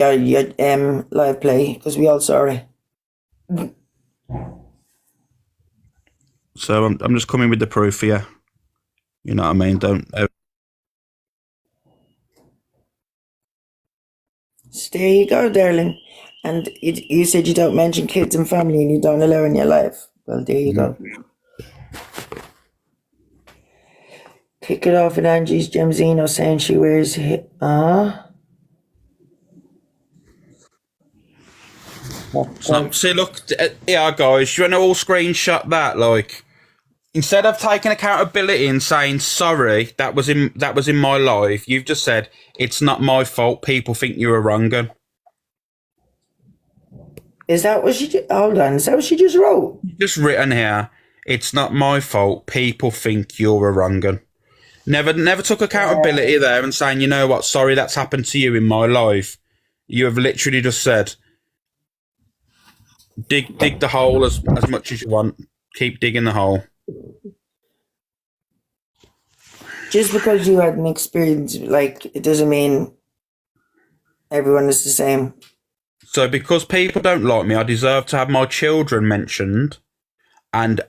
your live play because we all saw it. So I'm just coming with the proof for you. You know what I mean? Don't. So there you go, darling. And you said you don't mention kids and family and you don't allow in your life. Well, there you go. Kick it off with Angie's Gemzino saying she wears See, look, yeah, guys, you want to all screenshot that, like, instead of taking accountability and saying sorry, that was in my life. You've just said it's not my fault. People think you were wrong. Is that what she? Hold on, is that what she just wrote? Just written here. It's not my fault. People think you're a wrong 'un. Never took accountability there and saying, you know what, sorry, that's happened to you in my life. You have literally just said, dig the hole as much as you want. Keep digging the hole. Just because you had an experience, like, it doesn't mean everyone is the same. So because people don't like me, I deserve to have my children mentioned, and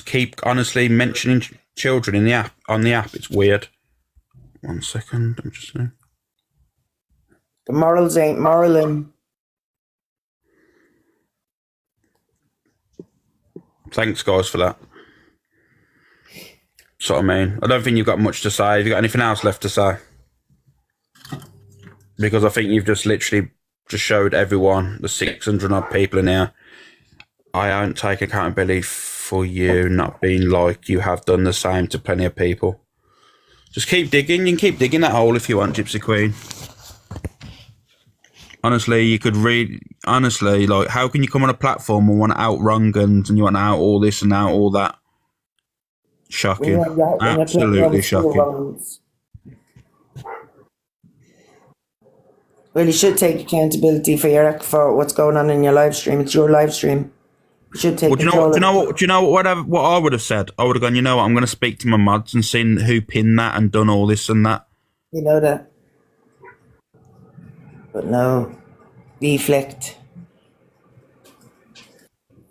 keep honestly mentioning children in the app on the app. It's weird. 1 second, I'm just saying. The morals ain't moraling. Thanks, guys, for that. That's what I mean. I don't think you've got much to say. Have you got anything else left to say? Because I think you've just literally just showed everyone, the 600 odd people in here, I don't take accountability for you not being like you have done the same to plenty of people. Just keep digging. You can keep digging that hole if you want, Gypsy Queen. Honestly, you could read. Honestly, like, how can you come on a platform and want to out Rungans and you want to out all this and out all that? Shocking. Absolutely shocking. Well, you should take accountability for what's going on in your live stream. It's your live stream. You should take control. Do you know what I would have said? I would have gone, you know what, I'm going to speak to my mods and seen who pinned that and done all this and that. You know that. But no. Deflect.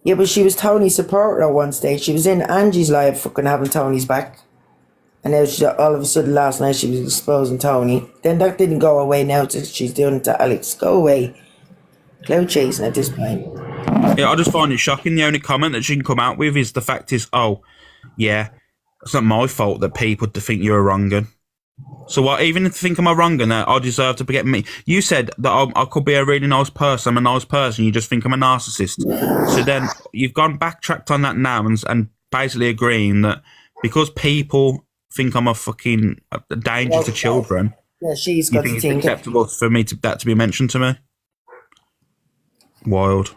Yeah, but she was Tony's supporter at one stage. She was in Angie's live fucking having Tony's back. And now all of a sudden last night she was exposing Tony. Then that didn't go away now she's doing it to Alex. Go away. Cloud chasing at this point. Yeah, I just find it shocking. The only comment that she can come out with is the fact is, oh, yeah, it's not my fault that people think you're a wrong 'un. So what, even if you think I'm a wrong 'un, I deserve to get me. You said that I could be a really nice person. I'm a nice person. You just think I'm a narcissist. So then you've backtracked on that now and basically agreeing that because people think I'm a fucking danger to children. Yeah, she's got you think it's acceptable for me that to be mentioned to me? Wild.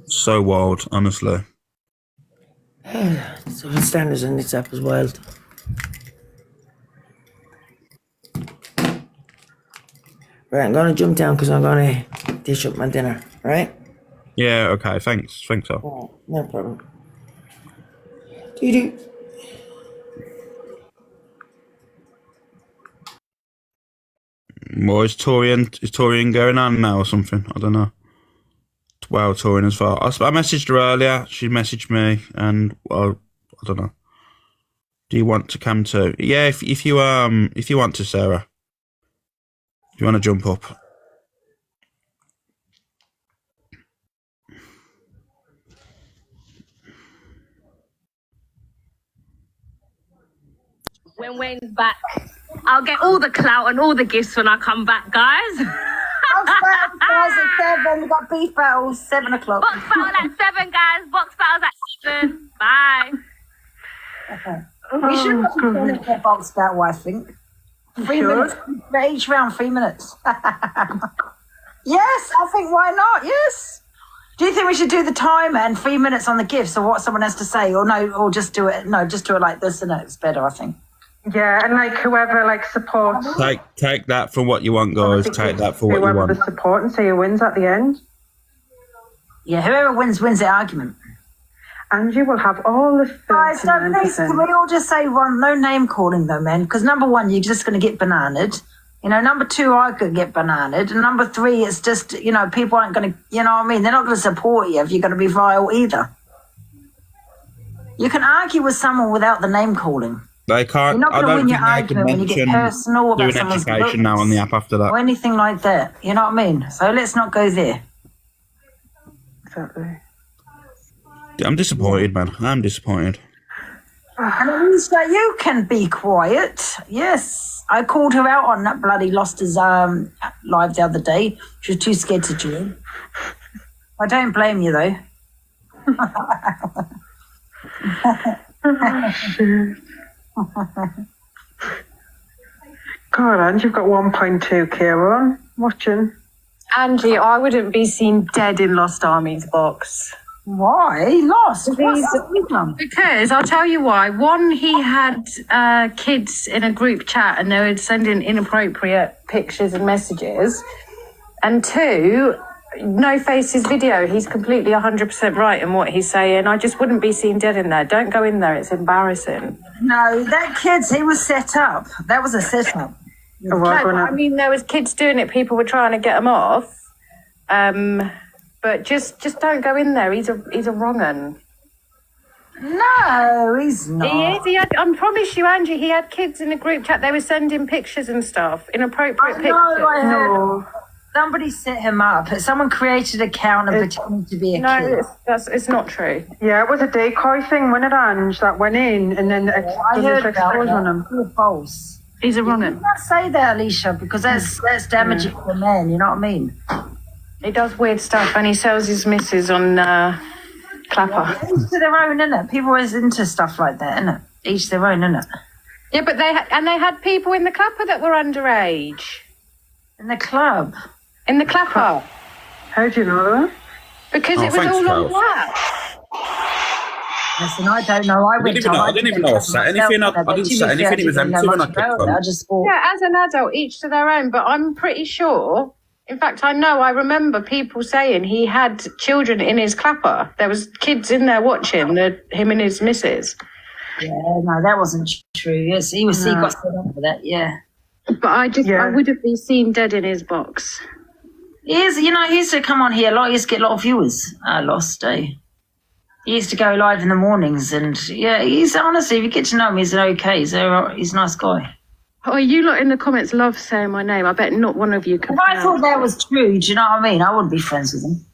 So wild, honestly. So the standards on this app is wild. Right, I'm going to jump down because I'm going to dish up my dinner, right? Yeah, okay, thanks. Thanks, all. Oh, no problem. Doo-doo. Well, is Torian going on now or something? I don't know. Wow, Torian as well. I messaged her earlier. She messaged me, and well, I don't know. Do you want to come to? Yeah, if you want to, Sarah. If you want to jump up. When Wayne's back, I'll get all the clout and all the gifts when I come back, guys. Box battle, guys, at 7. We've got beef battles, 7 o'clock. Box battle at 7, guys. Box battles at 7. Bye. We should have a box battle, I think. 3 minutes. Each round, 3 minutes. Yes, I think why not? Yes. Do you think we should do the timer and 3 minutes on the gifts or what someone has to say? Or no, or just do it. No, just do it like this and it's better, I think. Yeah, and like whoever supports. Take that for what you want, guys. Take that for what you want. Whoever the support and say who wins at the end. Yeah, whoever wins the argument. And you will have all the guys, can we all just say one? No name calling though, man. Because number one, you're just going to get bananaed You know, number 2, I could get bananaed. And number 3, it's just, you know, people aren't going to, you know what I mean? They're not going to support you if you're going to be vile either. You can argue with someone without the name calling. They can't. You're not I going to don't win think your they can argument when you get mention personal about doing someone's education now on the app after or that. anything like that. You know what I mean? So let's not go there. Exactly. I'm disappointed, man. I'm disappointed. And at least you can be quiet. Yes. I called her out on that bloody Losters live the other day. She was too scared to join. I don't blame you, though. God, and you've got 1.2k on watching. Angie, I wouldn't be seen dead in Lost Army's box. Why? Lost? What's These- that with them? Because I'll tell you why. One, he had kids in a group chat and they would send in inappropriate pictures and messages. And 2, No Face's video. He's completely 100% right in what he's saying. I just wouldn't be seen dead in there. Don't go in there. It's embarrassing. No, that kid's, he was set up. That was a setup. Oh, well, No, I mean, there was kids doing it. People were trying to get him off. But just don't go in there. He's a wrong un. No, he's not. He is. He had. I promise you, Angie. He had kids in a group chat. They were sending pictures and stuff, inappropriate pictures. No, I heard. Somebody set him up. Someone created an account and pretended to be a No, kid. it's not true. Yeah, it was a decoy thing, wasn't it, Ange, that went in and then I heard about exposed on that. him. You're false. He's a wrong You un. can't say that, Alicia, because that's damaging for the man. You know what I mean? He does weird stuff, and he sells his missus on Clapper. Each to their own, innit? People always into stuff like that, innit? Each their own, innit? Yeah, but they had people in the Clapper that were underage. In the club. In the Clapper. How do you know that? Because Oh, it was thanks, all on Charles. WhatsApp. Listen, I don't know. I didn't even know I set anything up. I didn't set anything. It was empty when I clicked on. I just thought, Yeah, as an adult, each to their own. But I'm pretty sure. In fact, I remember people saying he had children in his Clapper. There was kids in there watching him and his missus. yeah, no, that wasn't true. Yes, he got set up for that. Yeah, But I wouldn't be seen dead in his box. he used to come on here a lot. He used to get a lot of viewers. Lost He used to go live in the mornings, and yeah, he's honestly, if you get to know him, he's okay. He's a nice guy. Oh, you lot in the comments love saying my name. I bet not one of you can. If I thought that was true, do you know what I mean? I wouldn't be friends with him.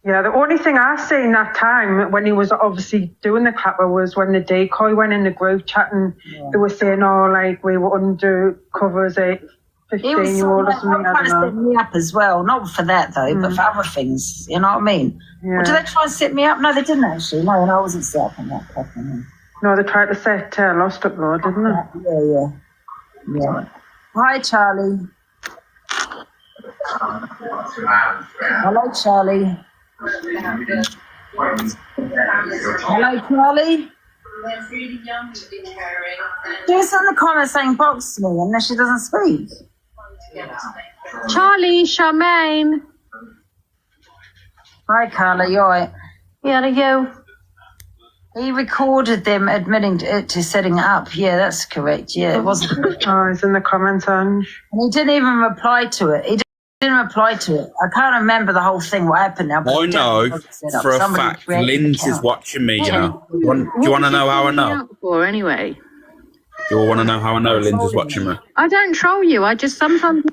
Yeah, the only thing I seen that time when he was obviously doing the clapper was when the decoy went in the group chat and they were saying, oh, like we were undercover as a He was 15-year-old or something. I trying to set don't know. me up as well. Not for that though, but for other things. You know what I mean? Yeah. Or did they try and set me up? No, they didn't actually. No, and I wasn't set up on that. No, they tried to set Lost up though, didn't they? Yeah. Hi, Charlie. Hello, Charlie. Hello, Charlie. She's in the comments saying box me unless she doesn't speak. Charlie, Charmaine. Hi, Carla, you alright? Yeah, you. He recorded them admitting to setting it up. Yeah, that's correct. Yeah, it wasn't. Oh, it's in the comments, Ange. And he didn't even reply to it. He didn't reply to it. I can't remember the whole thing, what happened now. But I it know definitely wasn't set up. for a Somebody fact created an Lindsay's account. watching me, you know. Do you want to know how I know? For anyway. Do you want to know how I know Lindsay's watching me? I don't troll you. I just sometimes.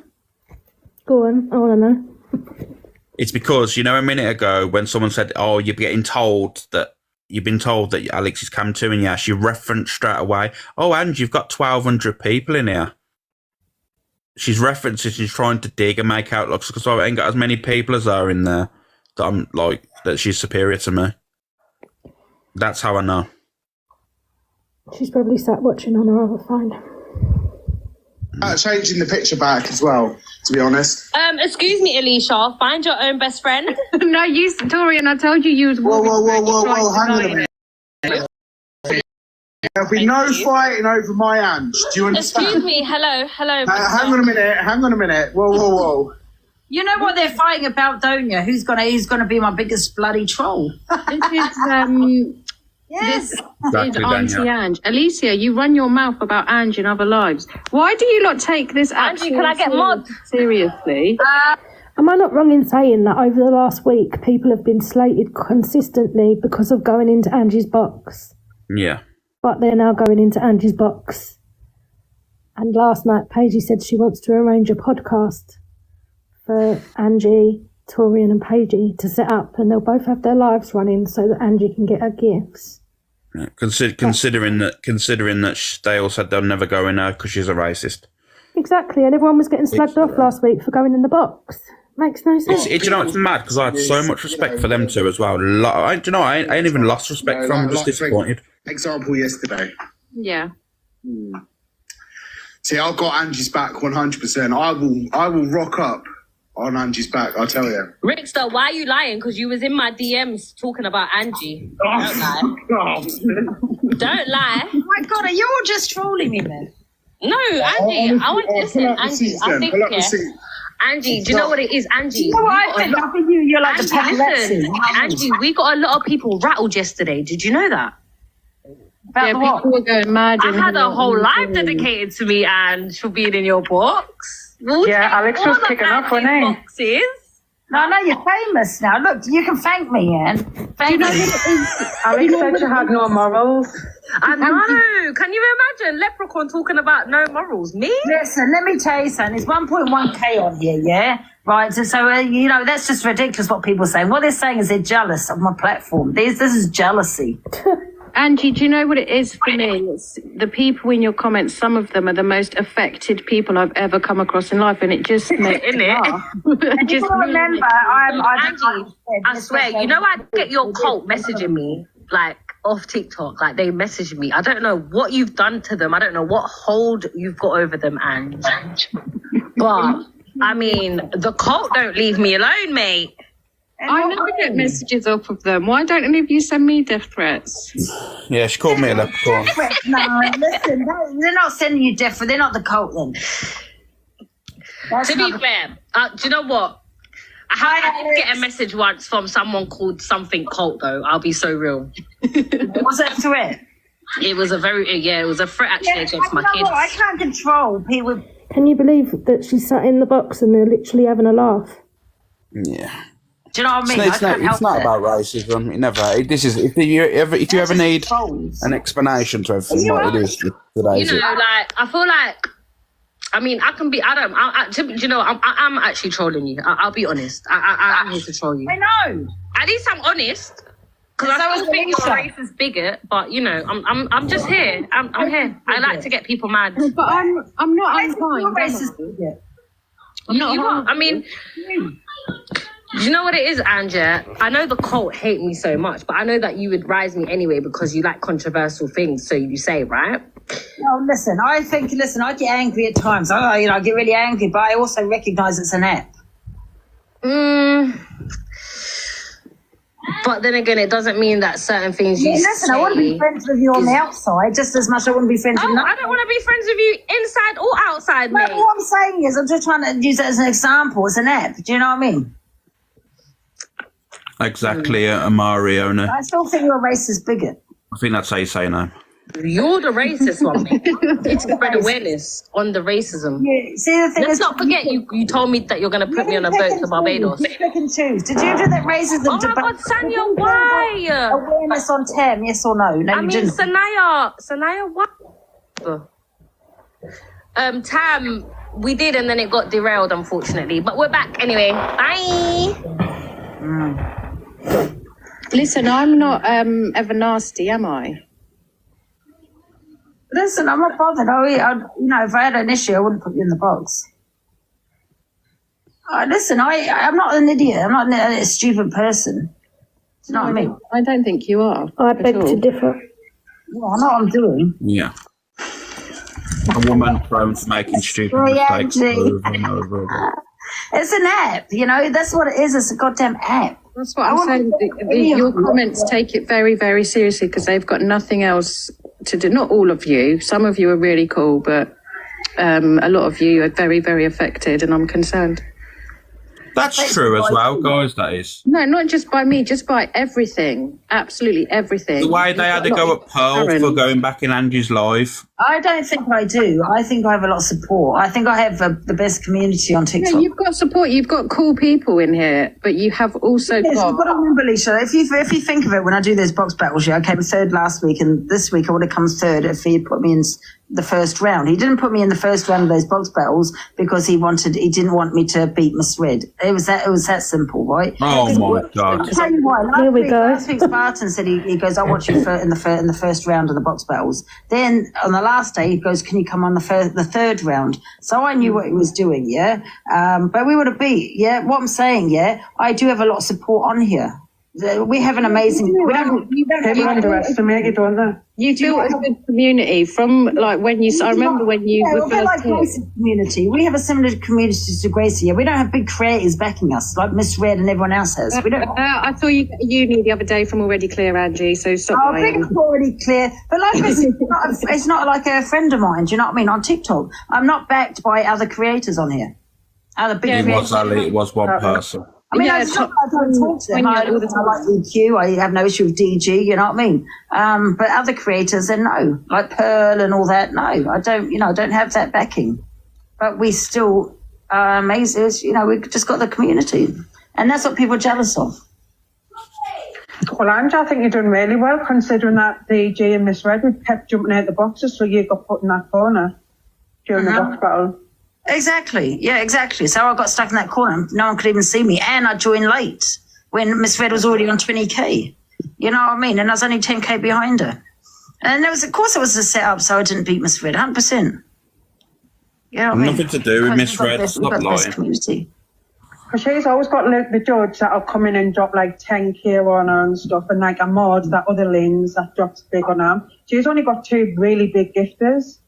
Go on. I want to know. It's because, you know, a minute ago when someone said, oh, you've been told that Alex is cam 2 and yeah, she referenced straight away, oh, and you've got 1,200 people in here. She's referencing, she's trying to dig and make out looks because I ain't got as many people as her in there that I'm like, that she's superior to me. That's how I know. She's probably sat watching on her other phone. Changing the picture back as well, to be honest. Excuse me, Alicia. Find your own best friend. No, you, Dorian, I told you was. Whoa, hang on a minute. There'll be no fighting over my Ange. Do you understand? Excuse me. Hello. Hang on a minute. Whoa. You know what they're fighting about, don't you? Who's gonna be my biggest bloody troll? This is Yes. Exactly, Auntie Danielle. Ange. Alicia, you run your mouth about Ange in other lives. Why do you not take this Angie, can I get mod? seriously? Am I not wrong in saying that over the last week, people have been slated consistently because of going into Angie's box? Yeah. But they're now going into Angie's box. And last night, Paigey said she wants to arrange a podcast for Angie, Torian and Paigey to set up, and they'll both have their lives running so that Angie can get her gifts. Yeah. Considering that they all said they'll never go in her because she's a racist. Exactly, and everyone was getting slagged off last week for going in the box. Makes no sense. You know, it's mad because I had so much respect for them two as well. I ain't even lost respect for them. I'm just disappointed. Example yesterday. Yeah. See, I've got Angie's back 100%. I will rock up on Angie's back, I'll tell you. Rickster, why are you lying? Because you was in my DMs talking about Angie. Don't lie. Don't lie. Oh my God, are you all just trolling me then? No, Angie, I want to listen. Angie, I think, yeah. Angie, do you know what it is, Angie? You know what I think? I think you're like the Angie, listen, epilepsy. Angie, we got a lot of people rattled yesterday. Did you know that? About Yeah, what? people were going mad. I had a whole live dedicated to me and for being in your box. We'll Yeah, take Alex all was the kicking off, wasn't Angie he? boxes. No, you're famous now. Look, you can thank me, Anne. Thank me. Alex said you had no morals. I know. Can you imagine Leprechaun talking about no morals? Me? Listen, let me tell you something. It's 1.1k on here, yeah? Right, so you know, that's just ridiculous what people are saying. What they're saying is they're jealous of my platform. This is jealousy. Angie, do you know what it is for me? It's the people in your comments, some of them are the most affected people I've ever come across in life, and it just makes Isn't me it? laugh. And you gotta remember, Angie, I swear, you know, I get your cult messaging me, like, off TikTok. Like, they message me. I don't know what you've done to them. I don't know what hold you've got over them, Ange. But, I mean, the cult don't leave me alone, mate. I never get messages off of them. Why don't any of you send me death threats? Yeah, she called me a leprechaun. No, listen, they're not sending you death. They're not the cult then. That's To be not- fair, do you know what? I did get a message once from someone called something cult, though. I'll be so real. Was that a threat? It was a it was a threat actually against my you know what? I kids. can't control people. Can you believe that she sat in the box and they're literally having a laugh? Yeah. Do you know what I mean? It's not help it. about racism. It never. This is if you ever need an explanation to everything, what it is today. You know, like I feel like, I mean, I can be. You know, I'm actually trolling you. I'll be honest. I'm here to troll you. I know. At least I'm honest. Because I still think you're a racist bigot, but you know, I'm just here. I'm here. I like to get people mad. But I'm not I think you're unkind. racist. You are. I mean, do you know what it is, Anja? I know the cult hate me so much, but I know that you would rise me anyway because you like controversial things, so you say, right? No, listen, I get angry at times. I get really angry, but I also recognise it's an app. But then again, it doesn't mean that certain things you Listen, say... I want to be friends with you on the outside just as much as I want to be friends with you. I don't want to be friends with you inside or outside, No, mate. what I'm saying is, I'm just trying to use it as an example. It's an app. Do you know what I mean? Exactly, Amari owner. I still think you're a racist bigot. I think that's how you say no. You're the racist one, mate. It's to spread awareness on the racism. Yeah, see, the thing Let's is, not forget, you told me that you're going to put me on a boat to Barbados. Pick and choose. Did you do that racism Oh my debate? God, Sanya, why? Awareness on TEM, yes or no? No, I you mean, didn't. Sanaya, what? Tam, we did, and then it got derailed, unfortunately. But we're back anyway. Bye. Listen, I'm not ever nasty, am I? Listen, I'm not bothered. If I had an issue, I wouldn't put you in the box. Listen, I'm not an idiot. I'm not a stupid person. Do you know what I mean? I don't think you are. I at beg all. to differ. Well, I know what I'm doing. Yeah. A woman prone to making stupid mistakes over and over again. It's an app, that's what it is. It's a goddamn app. That's what I'm saying. Your comments take it very, very seriously because they've got nothing else to do. Not all of you. Some of you are really cool, but a lot of you are very, very affected, and I'm concerned. That's true as well, guys. That is No, not just by me, just by everything. Absolutely everything. the way they had to go at Pearl for going back in Angie's live. I don't think I do. I think I have a lot of support. I think I have the best community on TikTok. No, you've got support. You've got cool people in here, but you have also Yes, got. you've got to remember, Alicia, if you think of it, when I do those box battles, I came third last week, and this week I would have come third if he put me in the first round. He didn't put me in the first round of those box battles because he didn't want me to beat Miss Red. It was that simple, right? Oh my God! I'll tell you why. Here we go. Last week Spartan said he goes, "I'll watch you in the first round of the box battles." Then on the last day he goes, "Can you come on the third round?" So I knew what he was doing, yeah. But we would have beat, yeah. What I'm saying, yeah, I do have a lot of support on here. We have an amazing. We don't. People underestimate you, don't they? You built a good community from like when you. I remember when you were we're first like here. Gracie's community. We have a similar community to Gracie. Yeah, we don't have big creators backing us like Miss Red and everyone else has. We don't. I saw you at uni the other day from Already Clear, Angie. So stop Oh, lying. things already clear. But like I said, it's not like a friend of mine. Do you know what I mean? On TikTok, I'm not backed by other creators on here. Other big It creators. was Ali. It was one person. I mean, Yeah, it's not that I don't talk to them. when I you're all the like EQ. I have no issue with DG. You know what I mean? But other creators, then no, like Pearl and all that. No, I don't. I don't have that backing. But we still amazing. We've just got the community, and that's what people are jealous of. Well, Angie, I think you're doing really well considering that DJ and Miss Red kept jumping out the boxes, so you got put in that corner during the box battle. Exactly. Yeah, exactly. So I got stuck in that corner. No one could even see me. And I joined late when Miss Red was already on 20K. You know what I mean? And I was only 10K behind her. And it was a setup, so I didn't beat Miss Red 100%. You know what I mean? Nothing to do with Because Miss we've got Red. this- we've Stop got this lying. community. Because she's always got like the judge that'll come in and drop like 10K on her and stuff, and like a mod, that other lanes that drops big on her. She's only got two really big gifters.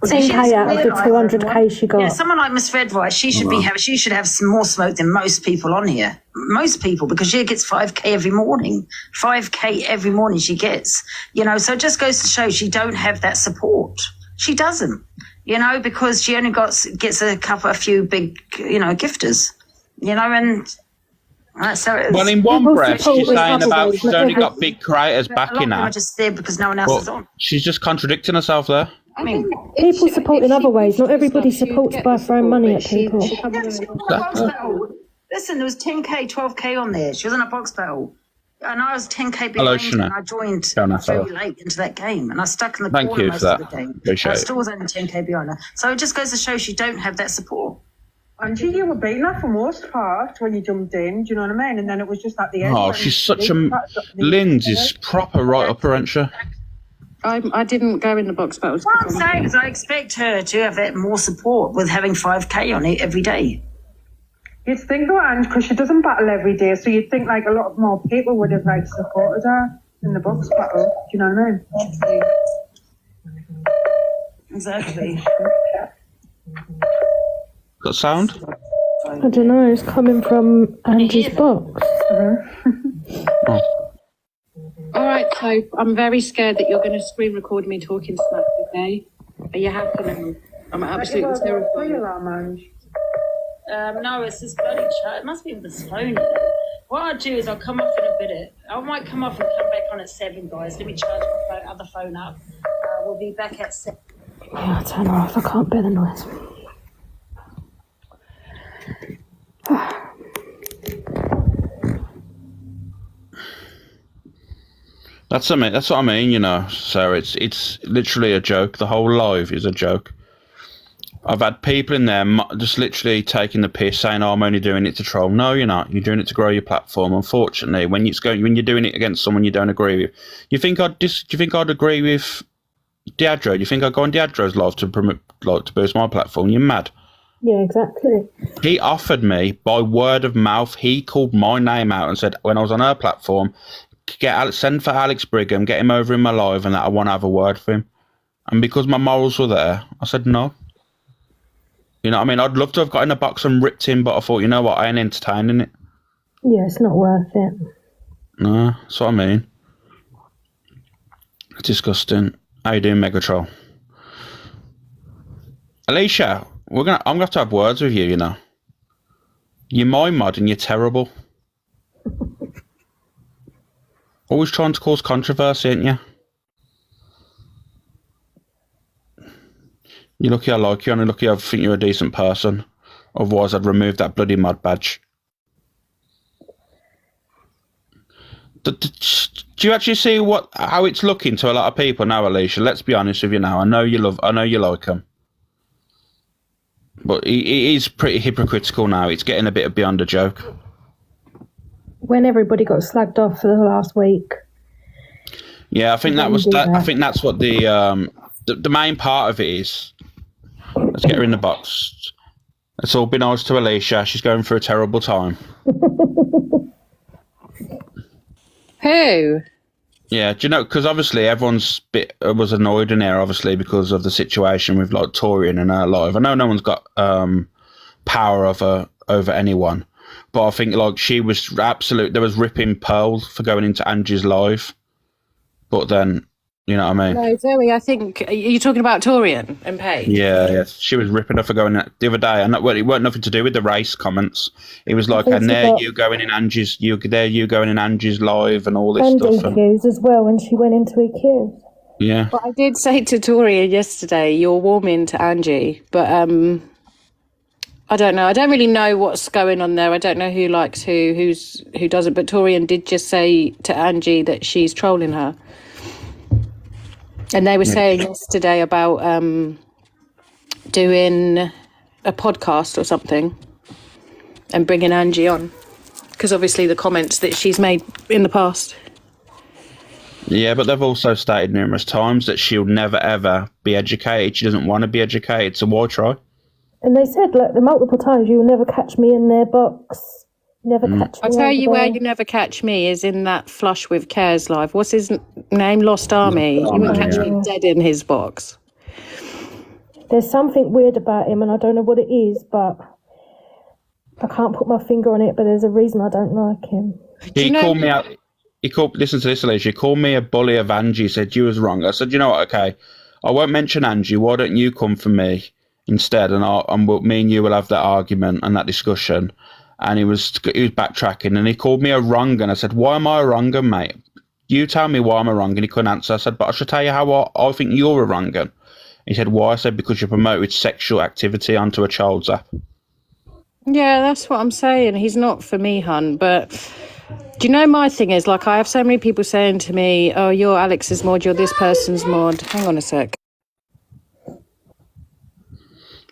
10K out of the 200K she got. Yeah, someone like Miss Red, right? She should she should have some more smoke than most people on here. Most people, because she gets 5K every morning. 5K every morning she gets. So it just goes to show she don't have that support. She doesn't. Because she only gets a few big, gifters. And that's how it is. Well, in one People breath, support she's with saying others, about she's not only every- got big creators A lot of backing them her. are just there because no one else is But on. she's just contradicting herself there. I mean, People support in other ways. Not everybody supports by throwing money at people. listen, there was 10K, 12K on there. She was in a box battle. And I was 10K Hello, behind her, and Sinead. I joined Jonas, very hello. late into that game. And I stuck in the Thank corner you most for of that. the game. Appreciate I it. still was only 10K behind her. So it just goes to show she don't have that support. Angie, you were beating her for most part when you jumped in, do you know what I mean? And then it was just at the end. Oh, when she's such a. the- Lindsay's proper right up her, ain't she? I didn't go in the box battles. What I'm saying is I expect her to have that more support with having 5K on it every day. You'd think though, Ange, because she doesn't battle every day, so you'd think like a lot more people would have like supported her in the box battle. Do you know what I mean? Exactly. Got sound? I don't know. It's coming from Angie's box. All right, so I'm very scared that you're going to screen record me talking smack today. Are you happy now? I'm absolutely Fire terrified. alarm, Ange. No, it's this bloody chat. It must be this phone. What I'll do is I'll come off in a minute. I might come off and come back on at 7, guys. Let me charge my other phone up. We'll be back at 7. Yeah, I'll turn her off. I can't bear the noise. That's what I mean, Sarah. It's literally a joke. The whole live is a joke. I've had people in there just literally taking the piss, saying, "Oh, I'm only doing it to troll." No, you're not. You're doing it to grow your platform. Unfortunately, when you're doing it against someone you don't agree with, do you think I'd agree with Diadro? Do you think I'd go on Diadro's live to promote, to boost my platform? You're mad. Yeah, exactly. He offered me by word of mouth. He called my name out and said when I was on her platform, send for Alex Brigham, get him over in my live, and that I want to have a word for him. And because my morals were there, I said no. You know what I mean? I'd love to have got in a box and ripped him, but I thought, you know what, I ain't entertaining it. Yeah, it's not worth it. No, that's what I mean. Disgusting. How you doing, Megatroll? Alicia, I'm gonna have to have words with you. You're my mod and you're terrible. Always trying to cause controversy, ain't you? You're lucky I like you, and I'm lucky I think you're a decent person. Otherwise, I'd remove that bloody mod badge. Do you actually see how it's looking to a lot of people now, Alicia? Let's be honest with you now. I know you like him, but he is pretty hypocritical now. It's getting a bit beyond a joke. When everybody got slagged off for the last week. Yeah, I think that was that. I think that's what the main part of it is. Let's get her in the box. Let's all be nice to Alicia. She's going through a terrible time. Who? Yeah, do you know? Because obviously everyone's was annoyed in here, obviously because of the situation with like Torian and her live. I know no one's got power over anyone, but I think like she was absolute. There was ripping Pearl for going into Angie's live, but then you know what I mean. No, Zoe. I think you're talking about Torian and Paige. Yeah, she was ripping her for going the other day, and it weren't nothing to do with the race comments. It was like, and there you going in Angie's, you going in Angie's live, and all this and stuff. EQs as well when she went into EQ. Yeah. But I did say to Torian yesterday, you're warming to Angie, but I don't know. I don't really know what's going on there. I don't know who likes who doesn't. But Torian did just say to Angie that she's trolling her. And they were saying yesterday about doing a podcast or something and bringing Angie on. Because obviously the comments that she's made in the past. Yeah, but they've also stated numerous times that she'll never, ever be educated. She doesn't want to be educated, so why try? And they said, like, the multiple times, you will never catch me in their box. Never catch me. I'll tell you over where there. you never catch me is in that Flush with Cares live. What's his name? Lost Army. You won't catch me dead in his box. There's something weird about him, and I don't know what it is, but I can't put my finger on it, but there's a reason I don't like him. He called me out. Listen to this, Alicia. He called me a bully of Angie. He said you was wrong. I said, you know what? Okay, I won't mention Angie. Why don't you come for me instead? And me and you will have that argument and that discussion. And he was backtracking, and he called me a wrong. And I said, why am I a wrong, mate? You tell me why I'm a wrong. And he couldn't answer. I said, but I should tell you how I think you're a wrong. He said, why? I said, because you promoted sexual activity onto a child's app. Yeah, that's what I'm saying. He's not for me, hun. But do you know my thing is, like, I have so many people saying to me, oh, you're Alex's mod, you're this person's mod. Hang on a sec.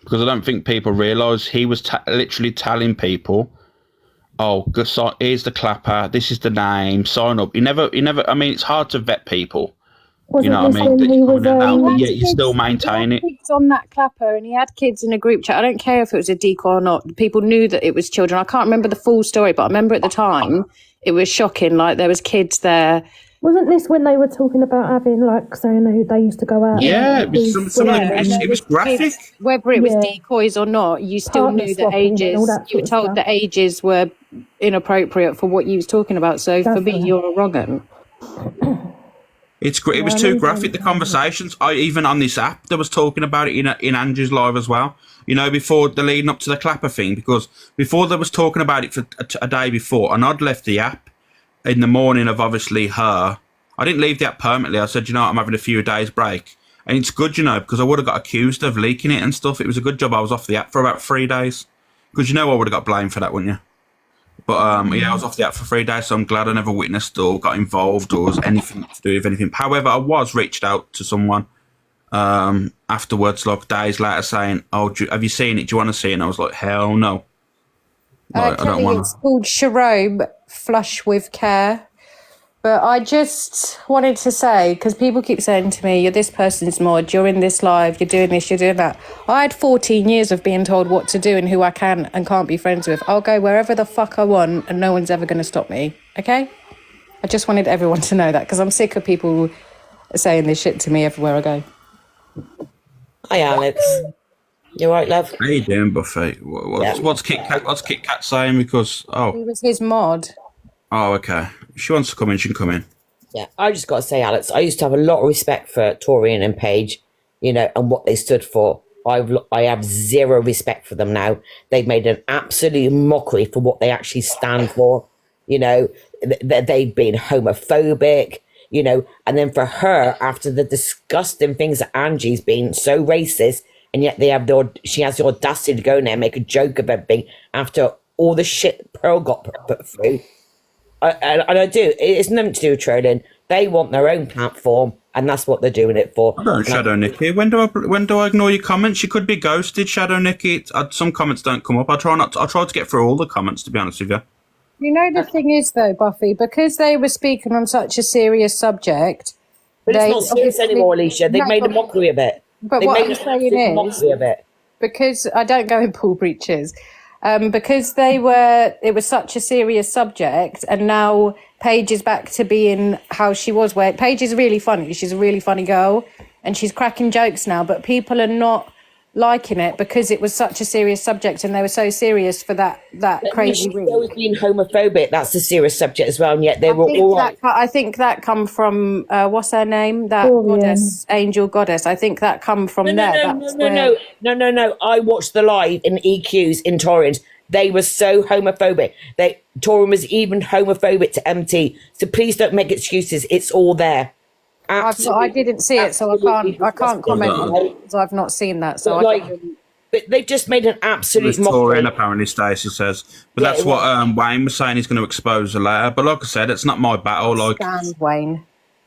Because I don't think people realise he was literally telling people, oh, here's the clapper, this is the name, sign up. He never, I mean, it's hard to vet people. You know what I mean? Yet you still maintain it. Kids on that clapper, and he had kids in a group chat. I don't care if it was a decoy or not. People knew that it was children. I can't remember the full story, but I remember at the time it was shocking. Like, there was kids there. Wasn't this when they were talking about having, like, saying they used to go out? Yeah, it was it was graphic. Kids, whether it was decoys or not, you still Partner knew the swapping and ages. all that You were sort of told the ages were inappropriate for what you was talking about. So for me, Definitely. you're a wrong 'un. It's great. It was too graphic. The conversations. Even on this app, there was talking about it in Angie's live as well. You know, before the leading up to the clapper thing, because before there was talking about it for a day before, and I'd left the app in the morning of obviously her. I didn't leave the app permanently. I said, you know what, I'm having a few days break, and it's good, you know, because I would have got accused of leaking it and stuff. It was a good job I was off the app for about 3 days, because you know I would have got blamed for that, wouldn't you? But yeah, I was off the app for 3 days, so I'm glad I never witnessed or got involved or was anything to do with anything. However, I was reached out to someone afterwards, like days later, saying, "Oh, have you seen it? Do you want to see it?" And I was like, "Hell no, like, I don't want It's called Sharobe Flush with Care. But I just wanted to say, because people keep saying to me, you're this person's mod, you're in this live, you're doing this, you're doing that. I had 14 years of being told what to do and who I can and can't be friends with. I'll go wherever the fuck I want and no one's ever going to stop me, okay? I just wanted everyone to know that, because I'm sick of people saying this shit to me everywhere I go. Hi, Alex. You all right, love? How you doing, Buffy? What's Kit Kat saying? Because He was his mod. oh, okay. If she wants to come in, she can come in. Yeah, I just got to say, Alex, I used to have a lot of respect for Torian and Paige, you know, and what they stood for. I have zero respect for them now. They've made an absolute mockery for what they actually stand for. You know, they've been homophobic, you know, and then for her, after the disgusting things that Angie's been so racist, and yet she has the audacity to go in there and make a joke of everything after all the shit Pearl got put through. And I do. It's nothing to do with trolling. They want their own platform, and that's what they're doing it for. I don't Shadow Nikki. When do I ignore your comments? You could be ghosted, Shadow Nikki. Some comments don't come up. I try to get through all the comments, to be honest with you. You know, the thing is, though, Buffy, because they were speaking on such a serious subject. But it's not serious anymore, Alicia. They've made a mockery of it. But what I'm saying is, because I don't go in pool breaches, because it was such a serious subject, and now Paige is back to being how she was, where Paige is really funny. She's a really funny girl, and she's cracking jokes now, but people are not liking it because it was such a serious subject, and they were so serious for that crazy week. She's always been homophobic. That's a serious subject as well, and yet they were all right. I think that come from what's her name? That goddess, angel goddess. I think that come from there. No. I watched the live in EQs in Torrens. They were so homophobic. Torrens was even homophobic to MT. So please don't make excuses. It's all there. I didn't see it, so I can't comment on it because I've not seen that. So but they've just made an absolute mockery. Apparently, Stacey says, but that's what Wayne was saying. He's going to expose her later. But like I said, it's not my battle. Like, stand Wayne.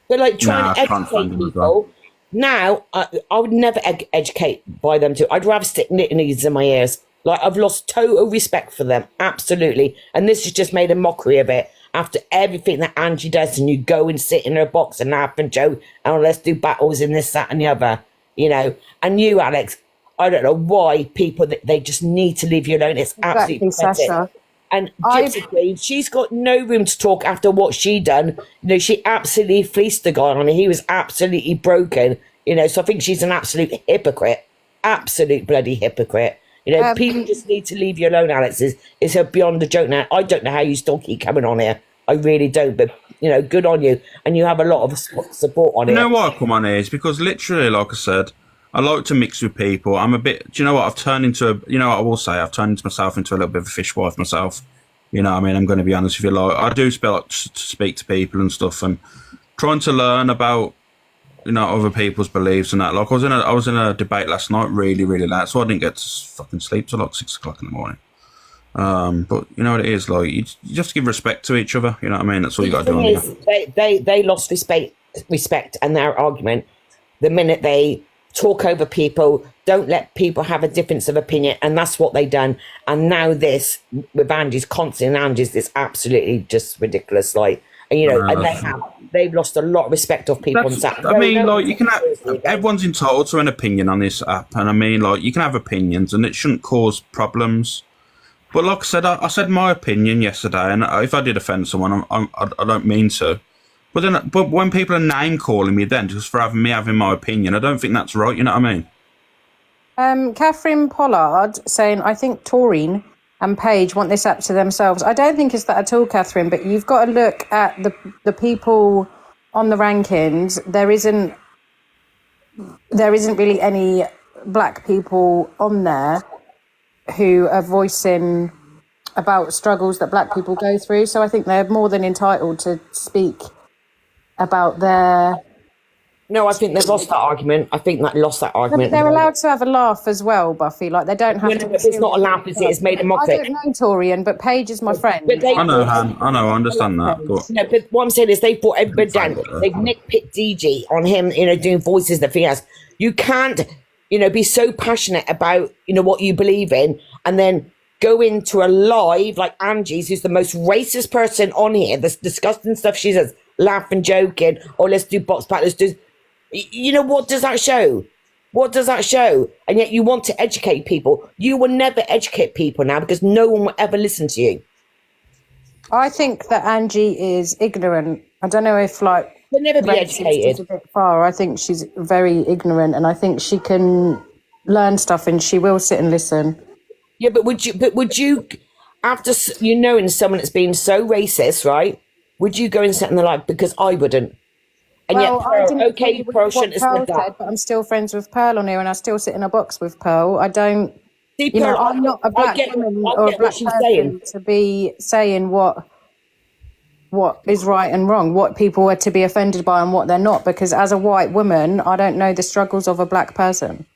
But like trying to educate people. Now, I would never educate by them too. I'd rather stick knickers in my ears. Like, I've lost total respect for them, absolutely. And this has just made a mockery of it. After everything that Angie does, and you go and sit in her box and laugh and joke, and let's do battles in this, that, and the other, you know. And you, Alex, I don't know why people they just need to leave you alone. It's absolutely pathetic. And Gypsy Queen, she's got no room to talk after what she done. You know, she absolutely fleeced the guy on it. He was absolutely broken. You know, so I think she's an absolute hypocrite, absolute bloody hypocrite. You know, people just need to leave you alone, Alex. It's beyond the joke now. I don't know how you still keep coming on here. I really don't. But, you know, good on you. And you have a lot of support on it. You know why I come on here? Is because literally, like I said, I like to mix with people. I'm a bit, do you know what? I've turned into I've turned myself into a little bit of a fishwife myself. You know what I mean? I'm going to be honest with you. Like, I do speak to people and stuff, and trying to learn about, you know, other people's beliefs and that. Like, I was in a debate last night, really, really late, so I didn't get to fucking sleep till like 6 o'clock in the morning. But you know what it is, like, you just give respect to each other. You know what I mean? That's all you got to do. They lost respect and their argument the minute they talk over people, don't let people have a difference of opinion, and that's what they done. And now this with Angie's constant, Angie's this absolutely just ridiculous, like. And, you know, and they've lost a lot of respect of people on Saturday. I mean, like, you can have, everyone's entitled to an opinion on this app, and I mean, like, you can have opinions, and it shouldn't cause problems. But like I said, I said my opinion yesterday, and if I did offend someone, I don't mean to. But when people are name calling me, then just for having my opinion, I don't think that's right. You know what I mean? Catherine Pollard saying, I think Taurine and Paige want this app to themselves. I don't think it's that at all, Catherine, but you've got to look at the people on the rankings. There isn't really any black people on there who are voicing about struggles that black people go through. So I think they're more than entitled to speak about their... No, I think they've lost that argument. I think that lost that argument. No, but they're allowed to have a laugh as well, Buffy. Like, they don't have to... It's not a laugh, is it? It's made a mockery. I don't know Torian, but Paige is my friend. I know, Han. I understand that. But... No, but what I'm saying is they've brought everybody down. They've nitpicked DG on him, you know, doing voices that he has. You can't, you know, be so passionate about, you know, what you believe in, and then go into a live like Angie's, who's the most racist person on here, this disgusting stuff she says, laughing, joking, or let's do box back, let's do... You know, what does that show? What does that show? And yet you want to educate people. You will never educate people now because no one will ever listen to you. I think that Angie is ignorant. I don't know if, like... She'll never be educated. A bit far. I think she's very ignorant, and I think she can learn stuff, and she will sit and listen. Yeah, but would you, after you knowing someone that's been so racist, right? Would you go and sit in the live? Because I wouldn't. And yet, Well, I Pearl, didn't okay, agree with Pearl what shouldn't have Pearl said that. said, but I'm still friends with Pearl on here, and I still sit in a box with Pearl. I don't, See, you know, Pearl, I'm not a I black get woman I or a get what black she's saying. person to be saying what is right and wrong, what people are to be offended by and what they're not. Because as a white woman, I don't know the struggles of a black person.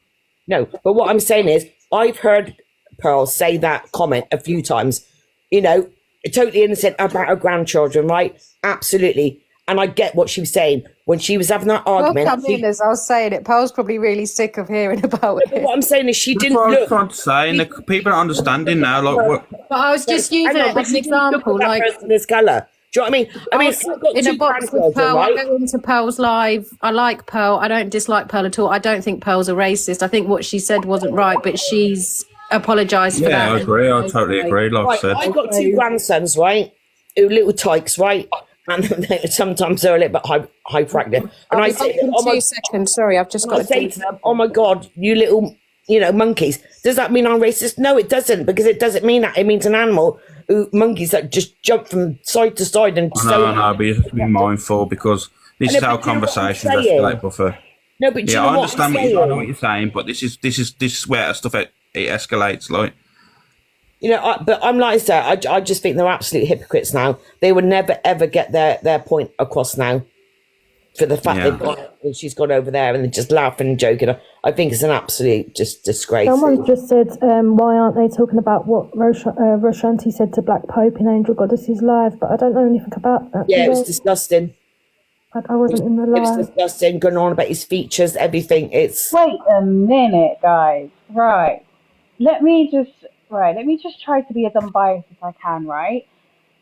No, but what I'm saying is, I've heard Pearl say that comment a few times, you know, totally innocent about her grandchildren, right? Absolutely. And I get what she was saying. When she was having that Well, argument, come in, as I was saying it, Pearl's probably really sick of hearing about but it. what I'm saying is she That's didn't what I was look. trying to say, and the people are understanding now. Like, what? But I was just using Hang on, it but as an she didn't look example, at that like, person as colour. Do you know what I mean? I mean, was I've got in a two box with grandchildren, Pearl. I right? go into Pearl's live. I like Pearl. I don't dislike Pearl at all. I don't think Pearl's a racist. I think what she said wasn't right, but she's apologised for Yeah, that. I agree. I totally agree. Like I Right, said, I've got two grandsons, right? Who little tykes, right? And sometimes they're a little bit hyperactive. And I'll I be say, back in 2 seconds. Sorry, I've just I got say to them, oh my God, you little, you know, monkeys. Does that mean I'm racist? No, it doesn't, because it doesn't mean that. It means an animal monkeys that just jump from side to side and I know, but you have to be mindful because this is how conversations escalate, Buffer. No, but do you know I what understand I'm I know what you're saying, but this is where stuff it escalates. Like, you know, but I'm like I said, I just think they're absolute hypocrites now. They would never ever get their point across now. For the fact that she's gone over there and they're just laughing and joking, I think it's an absolute just disgrace. Someone just said, why aren't they talking about what Roshanti said to Black Pope in Angel Goddesses Live? But I don't know anything about that. Yeah, it was disgusting. I wasn't in the It live. was disgusting, going on about his features, everything. It's Wait a minute, guys. Right. Let me just try to be as unbiased as I can, right?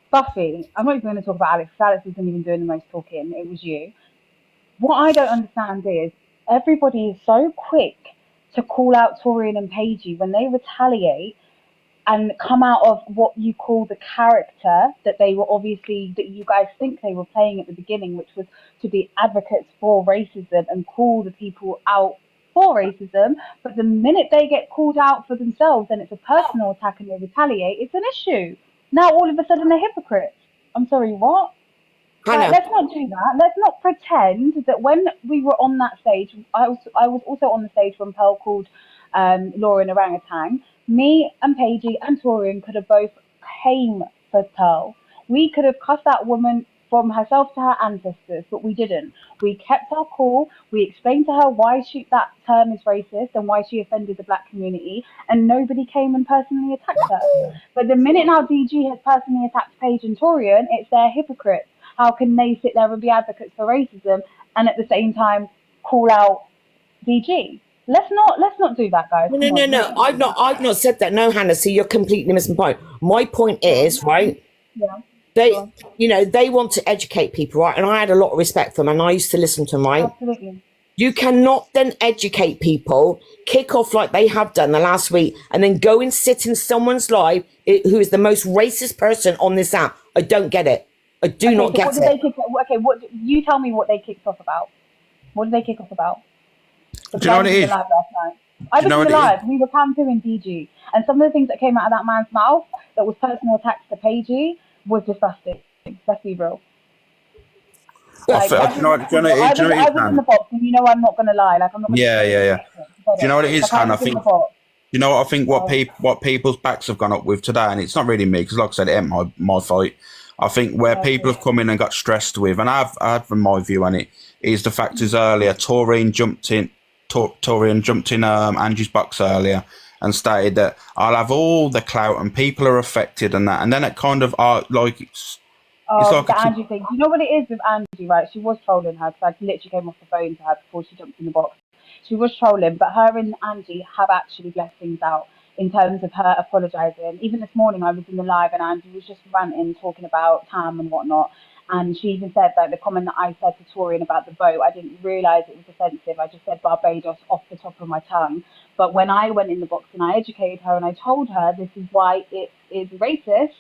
Buffy, I'm not even going to talk about Alex. Alex wasn't even doing the most talking. It was you. What I don't understand is everybody is so quick to call out Torian and Paigey when they retaliate and come out of what you call the character that they were obviously, that you guys think they were playing at the beginning, which was to be advocates for racism and call the people out for racism. But the minute they get called out for themselves and it's a personal attack and they retaliate, it's an issue. Now all of a sudden they're hypocrites. I'm sorry, what? Let's not do that. Let's not pretend that when we were on that stage, I was also on the stage when Pearl called Laura an orangutan. Me and Paigey and Torian could have both came for Pearl. We could have cussed that woman from herself to her ancestors, but we didn't. We kept our cool. We explained to her why that term is racist and why she offended the black community, and nobody came and personally attacked her. But the minute now DG has personally attacked Paige and Torian, it's their hypocrites. How can they sit there and be advocates for racism and at the same time call out DG? Let's not do that, guys. No. I've not said that. No, Hannah. See, you're completely missing the point. My point is, right? Yeah. They want to educate people, right? And I had a lot of respect for them, and I used to listen to them, right? Absolutely. You cannot then educate people, kick off like they have done the last week, and then go and sit in someone's live who is the most racist person on this app. I don't get it. I do not get it. You tell me what they kicked off about. What did they kick off about? Do you know what it is? I was in the live. We were pampering DG, and some of the things that came out of that man's mouth that was personal attacks to Paigey was disgusting. Let's be real. I was in the box, and you know I'm not going to lie. Like I'm not. Yeah. Do you know what it is, Hannah? I think. You know what I think? What people's backs have gone up with today, and it's not really me because, like I said, it ain't my fight. I think where people have come in and got stressed with, and I've from my view on it, is the fact is earlier Torian jumped in Angie's box earlier and stated that I'll have all the clout and people are affected and that, and then it kind of it's like the Angie thing. You know what it is with Angie, right? She was trolling her because I literally came off the phone to her before she jumped in the box. She was trolling, but her and Angie have actually blessed things out in terms of her apologising. Even this morning I was in the live and Angie was just ranting, talking about Tam and whatnot. And she even said that the comment that I said to Torian about the boat, I didn't realise it was offensive. I just said Barbados off the top of my tongue. But when I went in the box and I educated her and I told her this is why it is racist,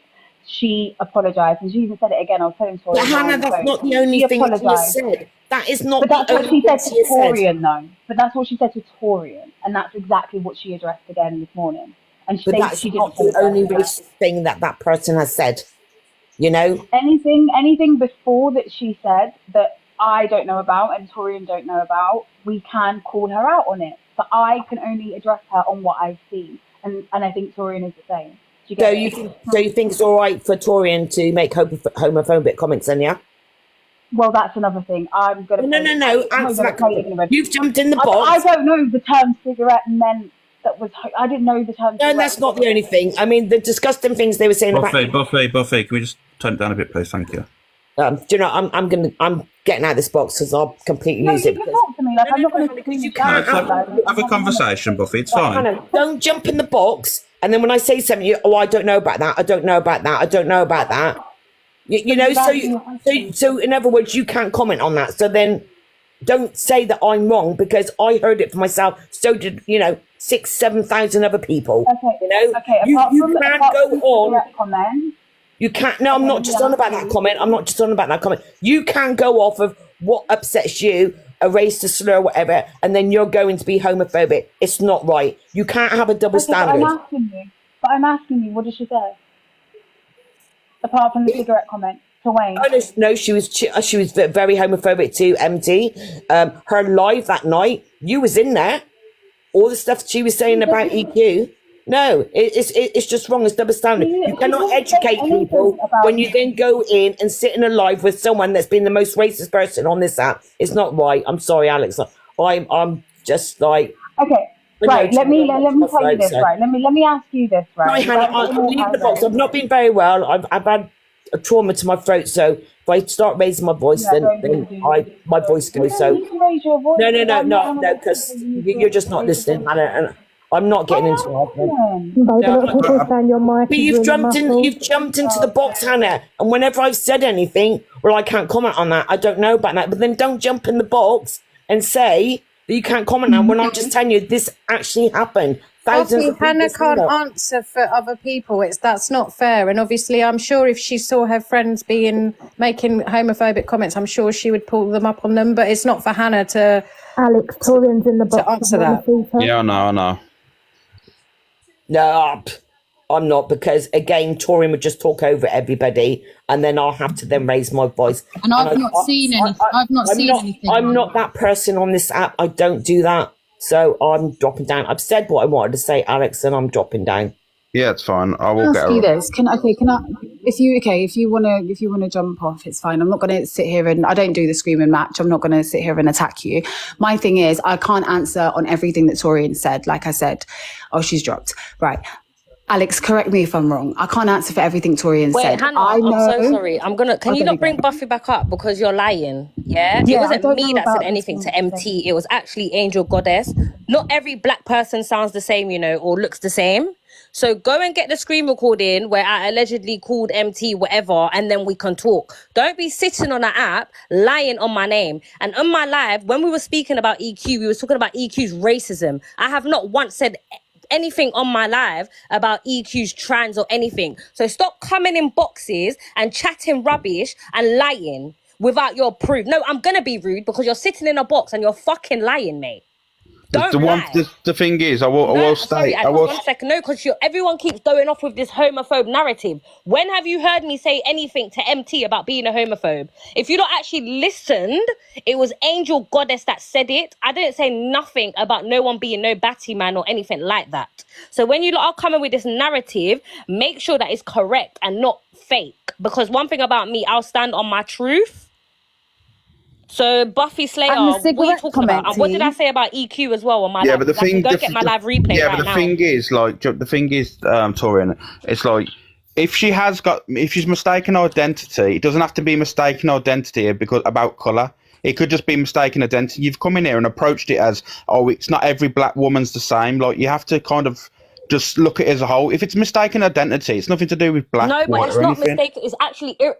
she apologised. And she even said it again. I was telling Torian. But Hannah, that's not the only thing she said. That is not the only thing. But that's what she said to Torian, though. But that's what she said to Torian. And that's exactly what she addressed again this morning. And but that's not the only racist thing that person has said. You know, anything before that she said that I don't know about and Torian don't know about, we can call her out on it. But I can only address her on what I've seen. And I think Torian is the same. Do you So get you it? think, so you think it's all right for Torian to make homophobic comments then, yeah? Well, that's another thing. I'm going to No. Answer that question. You've jumped in the I box. don't know the term cigarette meant that was. I didn't know the term. No, that's not the only thing. I mean, the disgusting things they were saying Buffy, about. Buffy, can we just turn it down a bit, please? Thank you. Do you know? I'm getting out of this box because I'll completely No, lose you it. can talk to me. Like, I'm not going to. You No, can't. have a conversation, Buffy. It's fine. Hannah, don't jump in the box, and then when I say something, I don't know about that. I don't know about that. I don't know about that. You know, so in other words, you can't comment on that. So then, don't say that I'm wrong because I heard it for myself. So did 6,000-7,000 other people. Okay. You know, Okay. you Apart from can't go on. Comment. You can't. No, I'm not just on about that comment. I'm not just on about that comment. You can go off of what upsets you, a racist slur, whatever, and then you're going to be homophobic. It's not right. You can't have a double standard. But I'm asking you, what did she say? Apart from the cigarette comment to Wayne. Oh, no, she was very homophobic to MT. Her live that night, you was in there. All the stuff she was saying about EQ. No, it's just wrong. It's double standard. You cannot educate people when you then go in and sit in a live with someone that's been the most racist person on this app. It's not right. I'm sorry, Alex. I'm just like. Okay. Right, let me tell you this, right? Let me ask you this, right? Right, Hannah, I'm leaving the box. I've not been very well. I've had a trauma to my throat, so if I start raising my voice, then my voice goes. So you can raise your voice. No, because you're just not listening, Hannah, and I'm not getting into it. But you've jumped into the box, Hannah, and whenever I've said anything, well, I can't comment on that. I don't know about that, but then don't jump in the box and say that you can't comment on when I'm just telling you this actually happened. Obviously, Hannah can't answer for other people. That's not fair. And obviously, I'm sure if she saw her friends making homophobic comments, I'm sure she would pull them up on them. But it's not for Hannah to. Alex, Torian's in the box. To answer that. Yeah, I know. No, I'm not, because again, Torian would just talk over everybody, and then I'll have to then raise my voice. And I've not seen anything. I'm not that person on this app. I don't do that. So I'm dropping down. I've said what I wanted to say, Alex, and I'm dropping down. Yeah, it's fine. I will get ask you this. Can I? If you wanna jump off, it's fine. I'm not gonna sit here and I don't do the screaming match. I'm not gonna sit here and attack you. My thing is I can't answer on everything that Torian said. Like I said, she's dropped. Right. Alex, correct me if I'm wrong. I can't answer for everything Torian said. Wait, Hannah, I'm so sorry. Can you not bring Buffy back up because you're lying? Yeah? It wasn't me that said anything to MT. It was actually Angel Goddess. Not every black person sounds the same, or looks the same. So go and get the screen recording where I allegedly called MT whatever, and then we can talk. Don't be sitting on an app lying on my name. And on my live, when we were speaking about EQ, we were talking about EQ's racism. I have not once said anything on my live about EQ's trans or anything. So stop coming in boxes and chatting rubbish and lying without your proof. No, I'm gonna be rude because you're sitting in a box and you're fucking lying, mate. The thing is, I will state. One second, no, because everyone keeps going off with this homophobe narrative. When have you heard me say anything to MT about being a homophobe? If you don't actually listened, it was Angel Goddess that said it. I didn't say nothing about no one being no batty man or anything like that. So when you lot are coming with this narrative, make sure that it's correct and not fake. Because one thing about me, I'll stand on my truth. So Buffy Slayer, what are you talking about? And what did I say about EQ as well on my live? But the thing, go get my live replay yeah, right but the now. thing is, Torian, it's like if she's mistaken identity, it doesn't have to be mistaken identity because about colour. It could just be mistaken identity. You've come in here and approached it as, it's not every black woman's the same. Like you have to kind of just look at it as a whole. If it's mistaken identity, it's nothing to do with black. No, but white, it's or not anything. mistaken.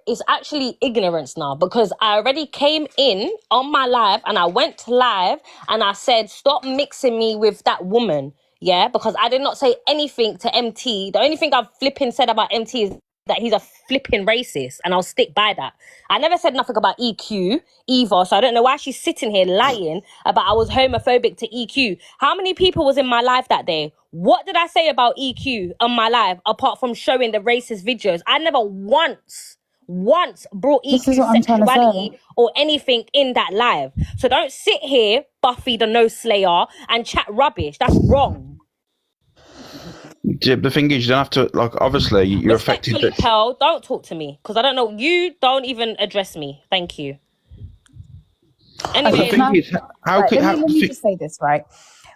It's actually ignorance now, because I already came in on my live and I went live and I said, stop mixing me with that woman. Yeah, because I did not say anything to MT. The only thing I've flipping said about MT is that he's a flipping racist, and I'll stick by that. I never said nothing about EQ either, so I don't know why she's sitting here lying about I was homophobic to EQ. How many people was in my live that day? What did I say about EQ on my live apart from showing the racist videos? I never once once brought This EQ is what I'm trying to sexuality say. or anything in that live. So don't sit here, Buffy the No Slayer, and chat rubbish. That's wrong. Yeah, the thing is, you don't have to, like, obviously, you're affected. Respectfully, Pearl, don't talk to me because I don't know. You don't even address me. Thank you. Anyway, Okay, can I- how right, could let me just say this, right?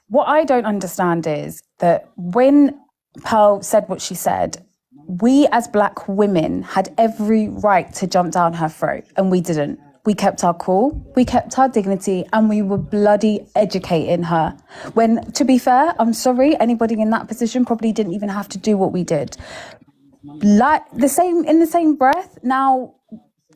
What I don't understand is that when Pearl said what she said, we as Black women had every right to jump down her throat, and we didn't. We kept our cool, we kept our dignity, and we were bloody educating her. When, to be fair, I'm sorry, anybody in that position probably didn't even have to do what we did. Like in the same breath, now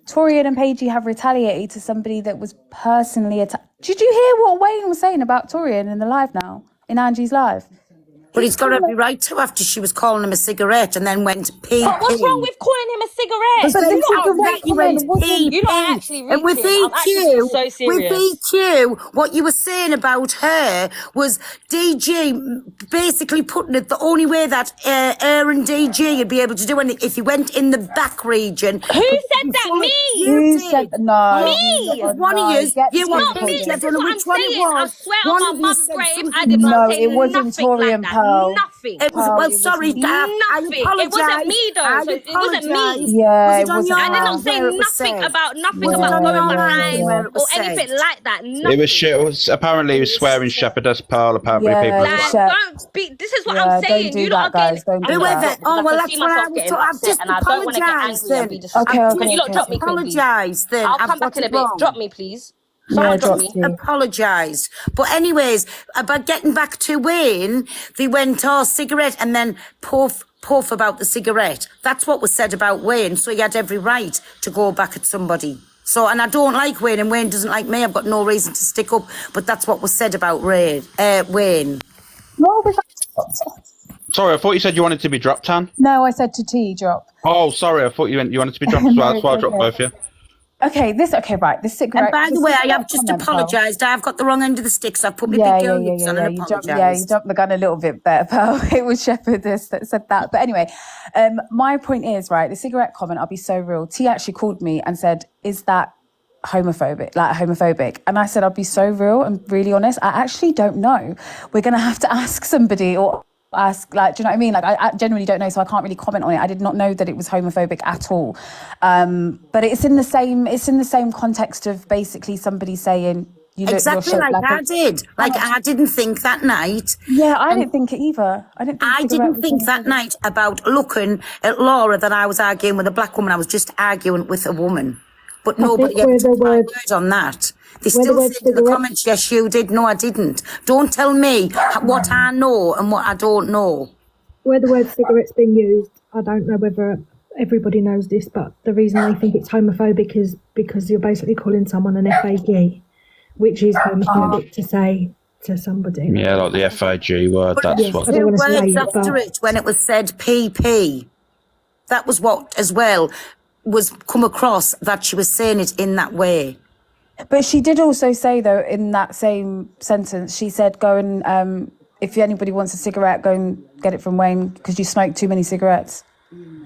Torian and Paigey have retaliated to somebody that was personally attacked. Did you hear what Wayne was saying about Torian in the live now, in Angie's live? But he's got every right to after she was calling him a cigarette and then went pee. but what's wrong with calling him a cigarette? But then You're not actually And with reaching. I'm actually EQ, so with serious. EQ, what you were saying about her was DG basically putting it the only way that her and DG would be able to do anything if he went in the back region. Who said that? Me? Who said no? Me? It was one of you. It's You not want me. me? This I is don't know what I'm which one it saying. I was. swear One on of my you mum's said grave, something. I did No, not say it wasn't nothing Torian like that. Pearl. Nothing. It was, Pearl, well, it was sorry, me. Dad. I Nothing. It apologise. wasn't me though. I So it wasn't apologise. me. Yeah, Was it it on wasn't your I did not line say where it was nothing said? about nothing Was it about on going your behind line where it or was said? anything like that. It Nothing. was shit. It was, apparently, he was swearing shepherdess Pearl. Apparently, Yeah, people. it was Like, Shep. don't be. This is what Yeah, I'm don't saying. do You that, lot are getting. guys. Don't do I'm Whoever. gonna that. stop because Oh, I well, can that's see what I myself was getting told. I've upset, just and I don't want to get apologised angry and then. be disrespectful. Okay, Can okay, you lot okay. drop me, Queen, please? Apologised then. I'll I've come got back in a it bit. wrong. Drop me, please. Yeah, Someone drop drop me. you. Apologised. But anyways, about getting back to Wayne, they went, oh, cigarette, and then puff about the cigarette. That's what was said about Wayne. So he had every right to go back at somebody. So, and I don't like Wayne, and Wayne doesn't like me. I've got no reason to stick up. But that's what was said about Wayne. What was that? Sorry, I thought you said you wanted to be dropped, Tan. No, I said to T drop. Oh, sorry, I thought you wanted to be dropped as well. That's why I dropped both of you. Okay, right. This cigarette. And by the this way, I cigarette have just comment, Pearl. apologised. I've got the wrong end of the stick, so I've put my Yeah, big yeah, girl yeah, lips yeah, on yeah. and You apologised. jumped the gun a little bit there, Pearl. It was Shepherdess that said that. But anyway, my point is, right, the cigarette comment, I'll be so real. T actually called me and said, is that homophobic? And I said, I'll be so real and really honest. I actually don't know. We're going to have to ask somebody or ask, like, do you know what I mean? Like, I genuinely don't know, so I can't really comment on it. I did not know that it was homophobic at all. But it's in the same context of basically somebody saying, Exactly like I did. Like I didn't think that night. Yeah, I didn't think it either. I didn't think that night about looking at Laura that I was arguing with a black woman. I was just arguing with a woman. But nobody ever took my word on that. They still said in the comments, yes, you did. No, I didn't. Don't tell me what I know and what I don't know. Where the word cigarette's been used, I don't know whether everybody knows this, but the reason they think it's homophobic is because you're basically calling someone an FAG, which is homophobic to say to somebody. Yeah, like the FAG word. But That's what. two words after it when it was said PP. That was what, as well, was come across that she was saying it in that way. But she did also say, though, in that same sentence, she said, go and, if anybody wants a cigarette, go and get it from Wayne because you smoke too many cigarettes.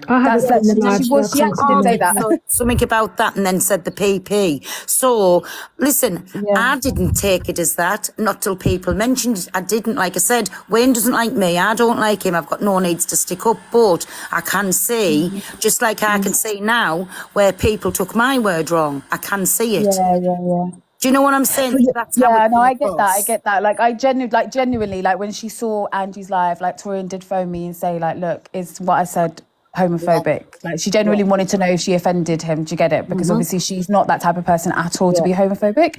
I haven't seen the live. She actually did say that. Something about that and then said the PP. So, listen, I didn't take it as that, not till people mentioned it. I didn't. Like I said, Wayne doesn't like me. I don't like him. I've got no needs to stick up. But I can see, just like I can see now, where people took my word wrong. I can see it. Yeah. Do you know what I'm saying? That's how Yeah, it no, I comes get that. Like, I genuinely, like, when she saw Angie's live, like, Torian did phone me and say, like, look, is what I said homophobic? Like, she genuinely wanted to know if she offended him. Do you get it? Because obviously she's not that type of person at all to be homophobic.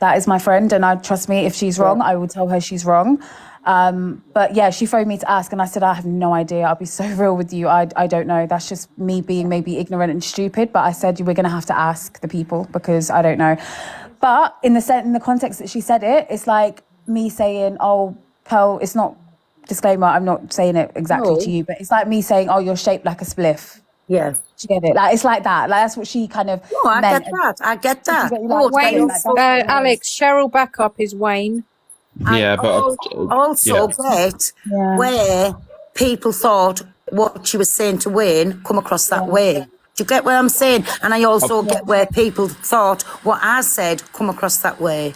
That is my friend, and I trust me, if she's wrong, I will tell her she's wrong. But yeah, she phoned me to ask, and I said, I have no idea. I'll be so real with you. I don't know. That's just me being maybe ignorant and stupid. But I said, we're going to have to ask the people because I don't know. But in the context that she said it, it's like me saying, oh, Pearl, it's not, disclaimer, I'm not saying it exactly to you, but it's like me saying, oh, you're shaped like a spliff. Yeah. Do you get it? Like, it's like that. Like, that's what she kind of meant. I get that. Wayne, Alex, Cheryl Backup is Wayne. Yeah, but also get where people thought what she was saying to Wayne come across that way. Do you get what I'm saying? And I also get where people thought what I said come across that way.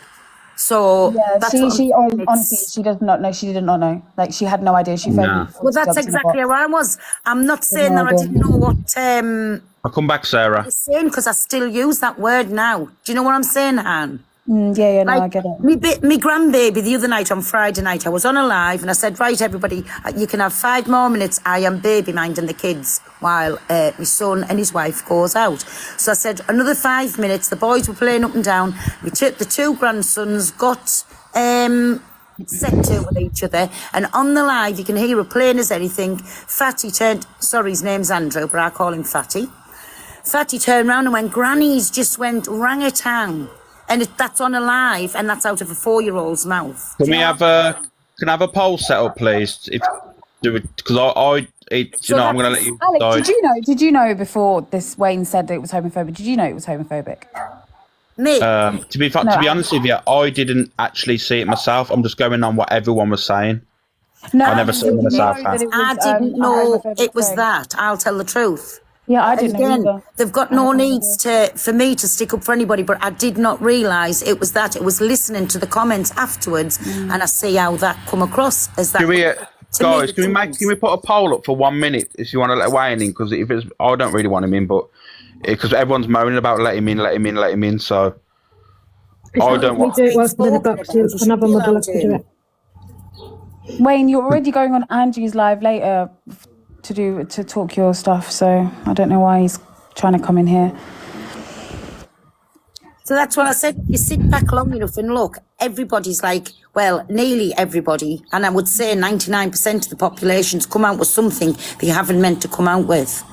So Yeah, that's she what I'm- honestly, she does not know. She did not know. Like, she had no idea. She phoned me. before well, she that's jumped in the exactly box. how I was. I'm not saying no that I idea. didn't know what I'll come back, Sarah. I'm saying, because I still use that word now. Do you know what I'm saying, Han? Yeah, no, I Like, get it. me grandbaby the other night on Friday night, I was on a live and I said, right, everybody, you can have 5 more minutes. I am baby minding the kids while my son and his wife goes out. So I said, another 5 minutes. The boys were playing up and down. We took the 2 grandsons, got set to with each other. And on the live, you can hear her plain as anything. Fatty turned, sorry, his name's Andrew, but I call him Fatty. Fatty turned round and went, Granny's just went rang-a-tang. And that's on a live, and that's out of a 4-year-old's mouth. Can we have a poll set up, please? If do it, because I'm going to let you. Alex, did you know before this Wayne said that it was homophobic? Did you know it was homophobic? Me? To be honest with you, I didn't actually see it myself. I'm just going on what everyone was saying. No, I never saw it myself. I didn't know it was that. I'll tell the truth. Yeah, I didn't know either. They've got no needs for me to stick up for anybody, but I did not realise it was that. It was listening to the comments afterwards, and I see how that come across as that. Guys, can we put a poll up for 1 minute if you want to let Wayne in? Because I don't really want him in, but because everyone's moaning about let him in, so I don't want. We do it whilst we're in the box. Another model has to do it. Wayne, you're already going on Angie's live later to talk your stuff, so I don't know why he's trying to come in here. So that's what I said. You sit back long enough and look, everybody's like, well, nearly everybody, and I would say 99% of the population's come out with something they haven't meant to come out with.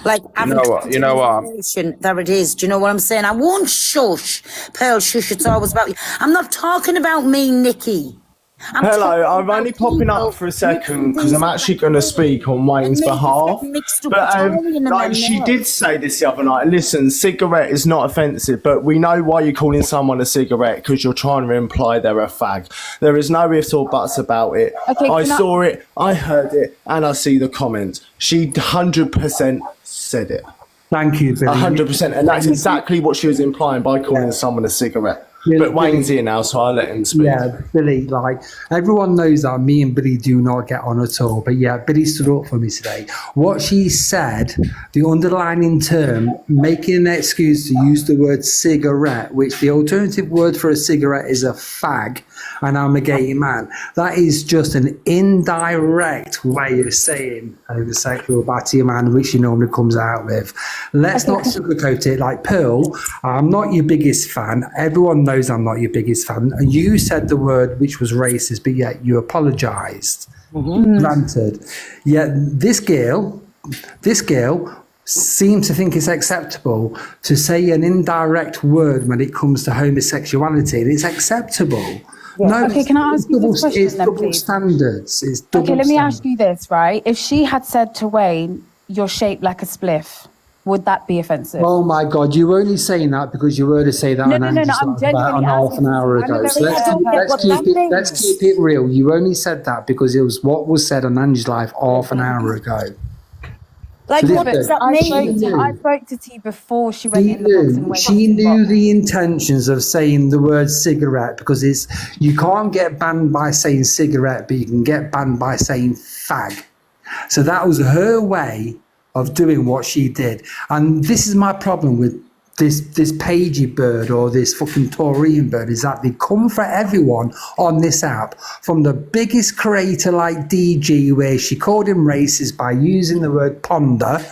Like, You know what? There it is. Do you know what I'm saying? I won't shush. Pearl, shush, it's always about you. I'm not talking about me, Nikki. Hello, I'm only popping up for a second because I'm actually going to speak on Wayne's behalf. But she did say this the other night. Listen, cigarette is not offensive, but we know why you're calling someone a cigarette, because you're trying to imply they're a fag. There is no ifs or buts about it. Okay, I saw it, I heard it, and I see the comments. She 100% said it. Thank you, Billy. 100%, and that's exactly what she was implying by calling someone a cigarette. But Wayne's here now, so I'll let him speak. Yeah, Billy, like, everyone knows that me and Billy do not get on at all. But yeah, Billy stood up for me today. What she said, the underlining term, making an excuse to use the word cigarette, which the alternative word for a cigarette is a fag, and I'm a gay man. That is just an indirect way of saying homosexual batty man, which she normally comes out with. Let's not sugarcoat it. Like, Pearl, I'm not your biggest fan. Everyone knows I'm not your biggest fan. You said the word which was racist, but yet you apologised. Granted. Yet this girl seems to think it's acceptable to say an indirect word when it comes to homosexuality, and it's acceptable. No, Okay, can I ask you this question it's then, double please? standards. It's double Okay, let me standards. ask you this, right? If she had said to Wayne, "You're shaped like a spliff," would that be offensive? Oh my God, you were only saying that because you heard her say that No, on no, no, Angie's I'm Live genuinely about half an hour asking. ago. So I don't get what that means. let's keep it real. You only said that because it was what was said on Angie's Live half an hour ago. Like, So what this- does that I mean? spoke to T before she went in the box and went She knew the intentions of saying the word cigarette, because you can't get banned by saying cigarette, but you can get banned by saying fag. So that was her way of doing what she did. And this is my problem with this Pagey bird or this fucking Taurian bird, is that they come for everyone on this app, from the biggest creator like DG, where she called him racist by using the word ponder,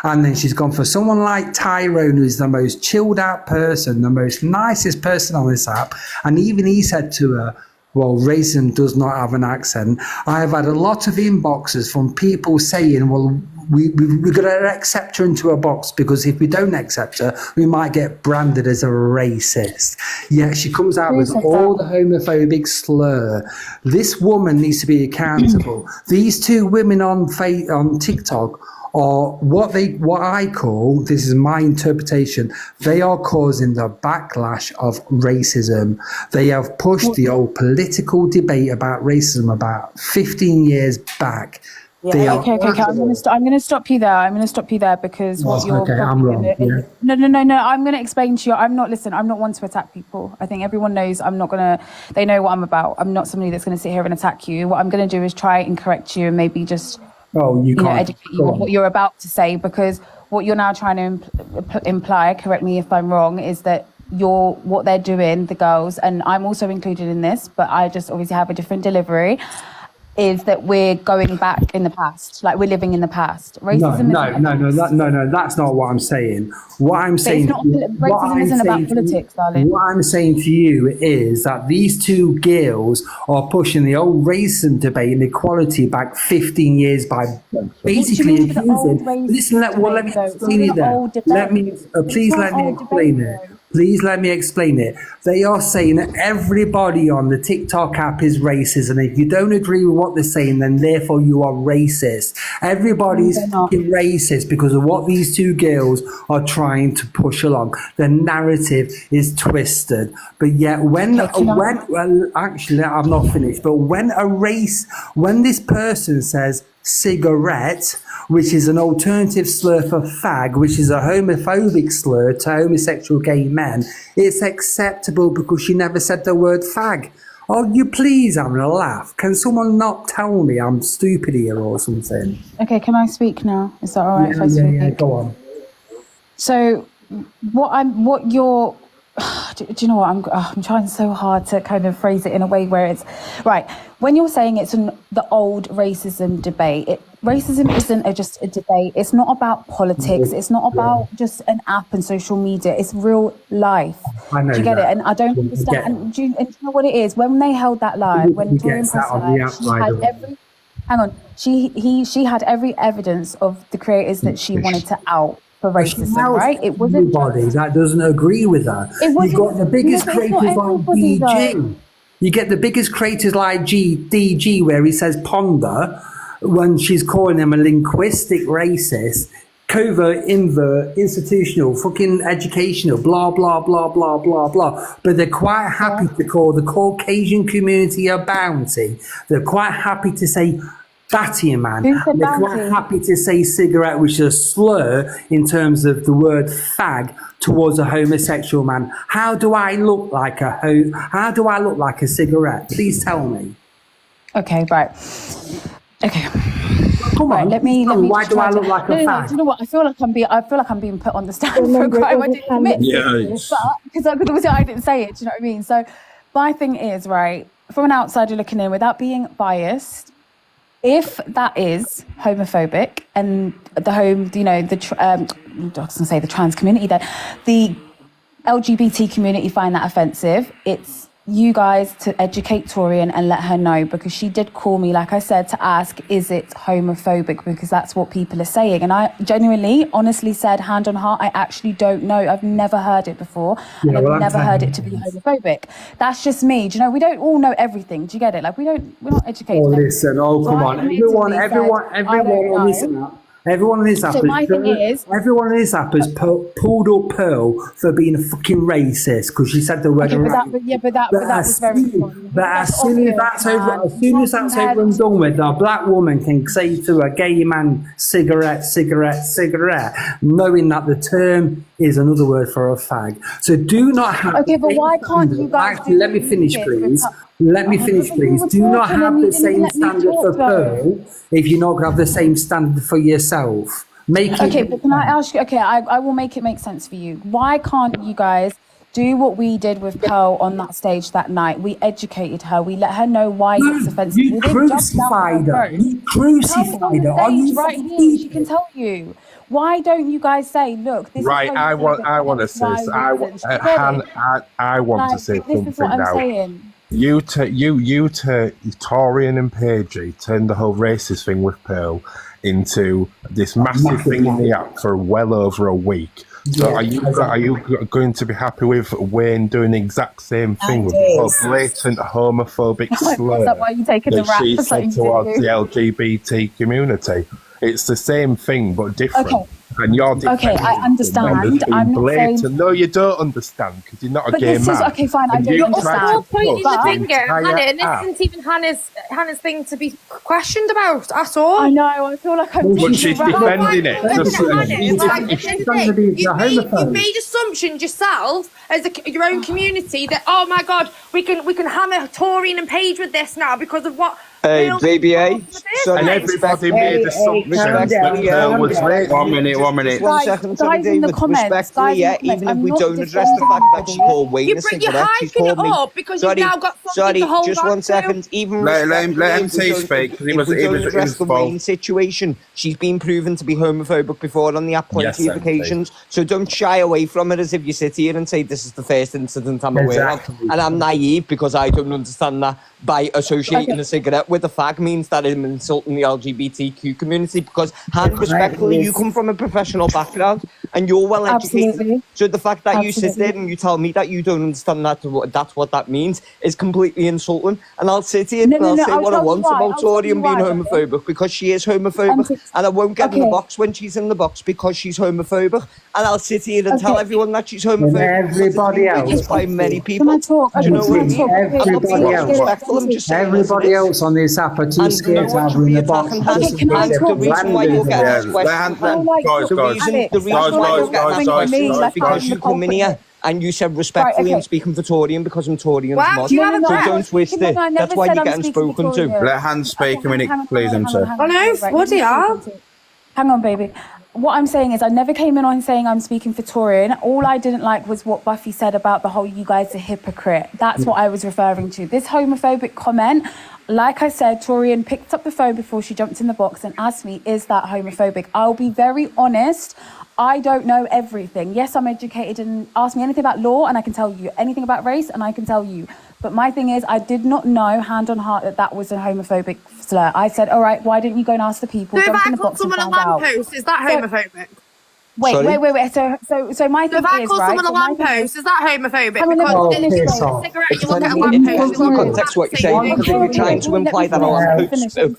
and then she's gone for someone like Tyrone, who's the most chilled out person, the most nicest person on this app, and even he said to her, well, racism does not have an accent. I have had a lot of inboxes from people saying, well, we're going to accept her into a box, because if we don't accept her, we might get branded as a racist. Yet she comes out with all the homophobic slur. This woman needs to be accountable. These 2 women on TikTok are what I call, this is my interpretation, they are causing the backlash of racism. They have pushed the old political debate about racism about 15 years back. Okay. I'm gonna stop you there because what you're. Okay, I'm wrong. Yeah. No. I'm gonna explain to you. I'm not one to attack people. I think everyone knows they know what I'm about. I'm not somebody that's gonna sit here and attack you. What I'm gonna do is try and correct you and maybe just educate you on what you're about to say, because what you're now trying to imply, correct me if I'm wrong, is that what they're doing, the girls, and I'm also included in this, but I just obviously have a different delivery, is that we're going back in the past, like we're living in the past. Racism No, that's not what I'm saying. What I'm saying, racism isn't about politics, darling. What I'm saying to you is that these two girls are pushing the old racism debate and equality back 15 years by basically accusing. Listen, let me explain it there. Please let me explain it. Please let me explain it. They are saying that everybody on the TikTok app is racist, and if you don't agree with what they're saying, then therefore you are racist. Everybody's fucking racist because of what these two girls are trying to push along. The narrative is twisted. But yet actually, I'm not finished, but when this person says cigarette, which is an alternative slur for fag, which is a homophobic slur to homosexual gay men, it's acceptable because she never said the word fag. Oh, you please having a laugh. Can someone not tell me I'm stupid here or something? Okay, can I speak now? Is that all right if I speak? Yeah, go on. So, do you know what? I'm trying so hard to kind of phrase it in a way where it's right. When you're saying it's the old racism debate, racism isn't just a debate. It's not about politics. It's not about just an app and social media. It's real life. I know. Do you get it? And I don't understand. And do you know what it is? When they held that live, when Torian she had every evidence of the creators that she wanted to out for racism, right? It wasn't everybody that doesn't agree with her. You've got the biggest creators like DG. You get the biggest creators like DG, where he says ponder when she's calling him a linguistic racist, covert, invert, institutional, fucking educational, blah, blah, blah, blah, blah, blah. But they're quite happy to call the Caucasian community a bounty. They're quite happy to say batty man. They're quite happy to say cigarette, which is a slur in terms of the word fag towards a homosexual man. How do I look like a cigarette? Please tell me. Okay, right. Okay. Come on, let me why do I look like a fag? Do you know what? I feel like I'm being put on the stand for a crime I didn't commit. Because obviously I didn't say it. Do you know what I mean? So my thing is, right, from an outsider looking in, without being biased, if that is homophobic and I was going to say the trans community, then the LGBT community find that offensive, it's you guys to educate Torian and let her know, because she did call me, like I said, to ask, is it homophobic? Because that's what people are saying. And I genuinely, honestly said, hand on heart, I actually don't know. I've never heard it before. And I've never heard it to be homophobic. That's just me. Do you know, we don't all know everything. Do you get it? Like, we're not educated. Oh, listen. Oh, come on. Everyone on this app has pulled up Pearl for being a fucking racist because she said the word. But that was very funny. But as soon as that's over and done with, a black woman can say to a gay man, cigarette, cigarette, cigarette, knowing that the term is another word for a fag. So do not have. Okay, but why can't you guys? Actually, let me finish, please. Let me finish, please. Do not have the same standard for Pearl if you're not going to have the same standard for yourself. Okay, but can I ask you? Okay, I will make it make sense for you. Why can't you guys do what we did with Pearl on that stage that night? We educated her. We let her know why it's offensive. You crucified her. You crucified her. Are you right here? She can tell you. Why don't you guys say, look, this right, is I want to say, I want to say something this is what now. I'm saying. You Torian and Paigey turned the whole racist thing with Pearl into this massive thing in the app for well over a week. So are you going to be happy with Wayne doing the exact same thing with a blatant homophobic slur Is that why you taking the rap she for said something towards the LGBT community? It's the same thing but different. Okay. And you're Okay, I understand. I'm not saying. No, you don't understand because you're not a But gay this man. is okay. Fine, I And don't you understand. tried You're to pointing push the the finger at entire Hannah, and this app. isn't even Hannah's thing to be questioned about at all. I know. I feel like I'm. But she's defending it. You made assumptions yourself as your own community that, oh my God, we can hammer Torian and Paige with this now because of what. Hey, BBA. And everybody made assumptions that Pearl was raped. 1 minute. One second, sorry, guys in the David. comments, Respectfully, guys in the even if comments, we I'm don't not address the fact that she called Wayne You're a cigarette, she's hyping called it me. up because you've now got something to hold just on 1 to. second. Even Let him respectfully, if we speak, 'cause he don't- was- if we he don't was address the involved. Wayne situation, she's been proven to be homophobic before on the app plenty Yes, of occasions. So don't shy away from it as if you sit here and say this is the first incident I'm aware of. Exactly. And I'm naive because I don't understand that by associating a cigarette with a fag means that I'm insulting the LGBTQ community, because Han, respectfully, you come from a professional background and you're well educated. Absolutely. So the fact that you sit Absolutely. there and you tell me that you don't understand that's what that means is completely insulting. And I'll sit here No, and no, I'll no, say I'll what I tell you want why, about I'll tell you Torian being why, homophobic, because she is homophobic, and I won't get in the okay. box when she's in the box because she's homophobic, and I'll sit here and tell Okay. everyone that she's And homophobic because it's everybody been witnessed else. by many Can people. I talk? Do you know what I mean? Can I talk? I'm not being Everybody else. disrespectful, I'm just saying as it Everybody is. else on this app are too And scared no to one have should her in be the box. attacking Han. Okay, can I And talk? the reason why you're getting this question, Guys, the reason why Alex, you're getting guys, this question guys, is because you come in here and you said respectfully okay. I'm speaking for Torian because I'm Torian's Wow, mod. do you have a So breath? don't twist it. I never That's why said you're I'm getting speaking spoken for to. Torian. Let Han speak a minute, please, himself. On oath, Right, bloody hell. Hang on, baby. What I'm saying is, I never came in on saying I'm speaking for Torian. All I didn't like was what Buffy said about the whole "you guys are hypocrite." That's what I was referring to. This homophobic comment, like I said, Torian picked up the phone before she jumped in the box and asked me, "Is that homophobic?" I'll be very honest. I don't know everything. Yes, I'm educated, and ask me anything about law and I can tell you. Anything about race and I can tell you. But my thing is, I did not know, hand on heart, that that was a homophobic slur. I said, all right, why didn't you go and ask the people? So if Jump I in the call box and someone a find out. lamppost, is that So- homophobic? Wait. So my So thing if I is, call right? someone a so my thing lamppost, is that homophobic? Hang on, let me Because finish, if you babe. want a cigarette, It you look at a depends lamppost. in context what you're saying, because if you're trying to imply that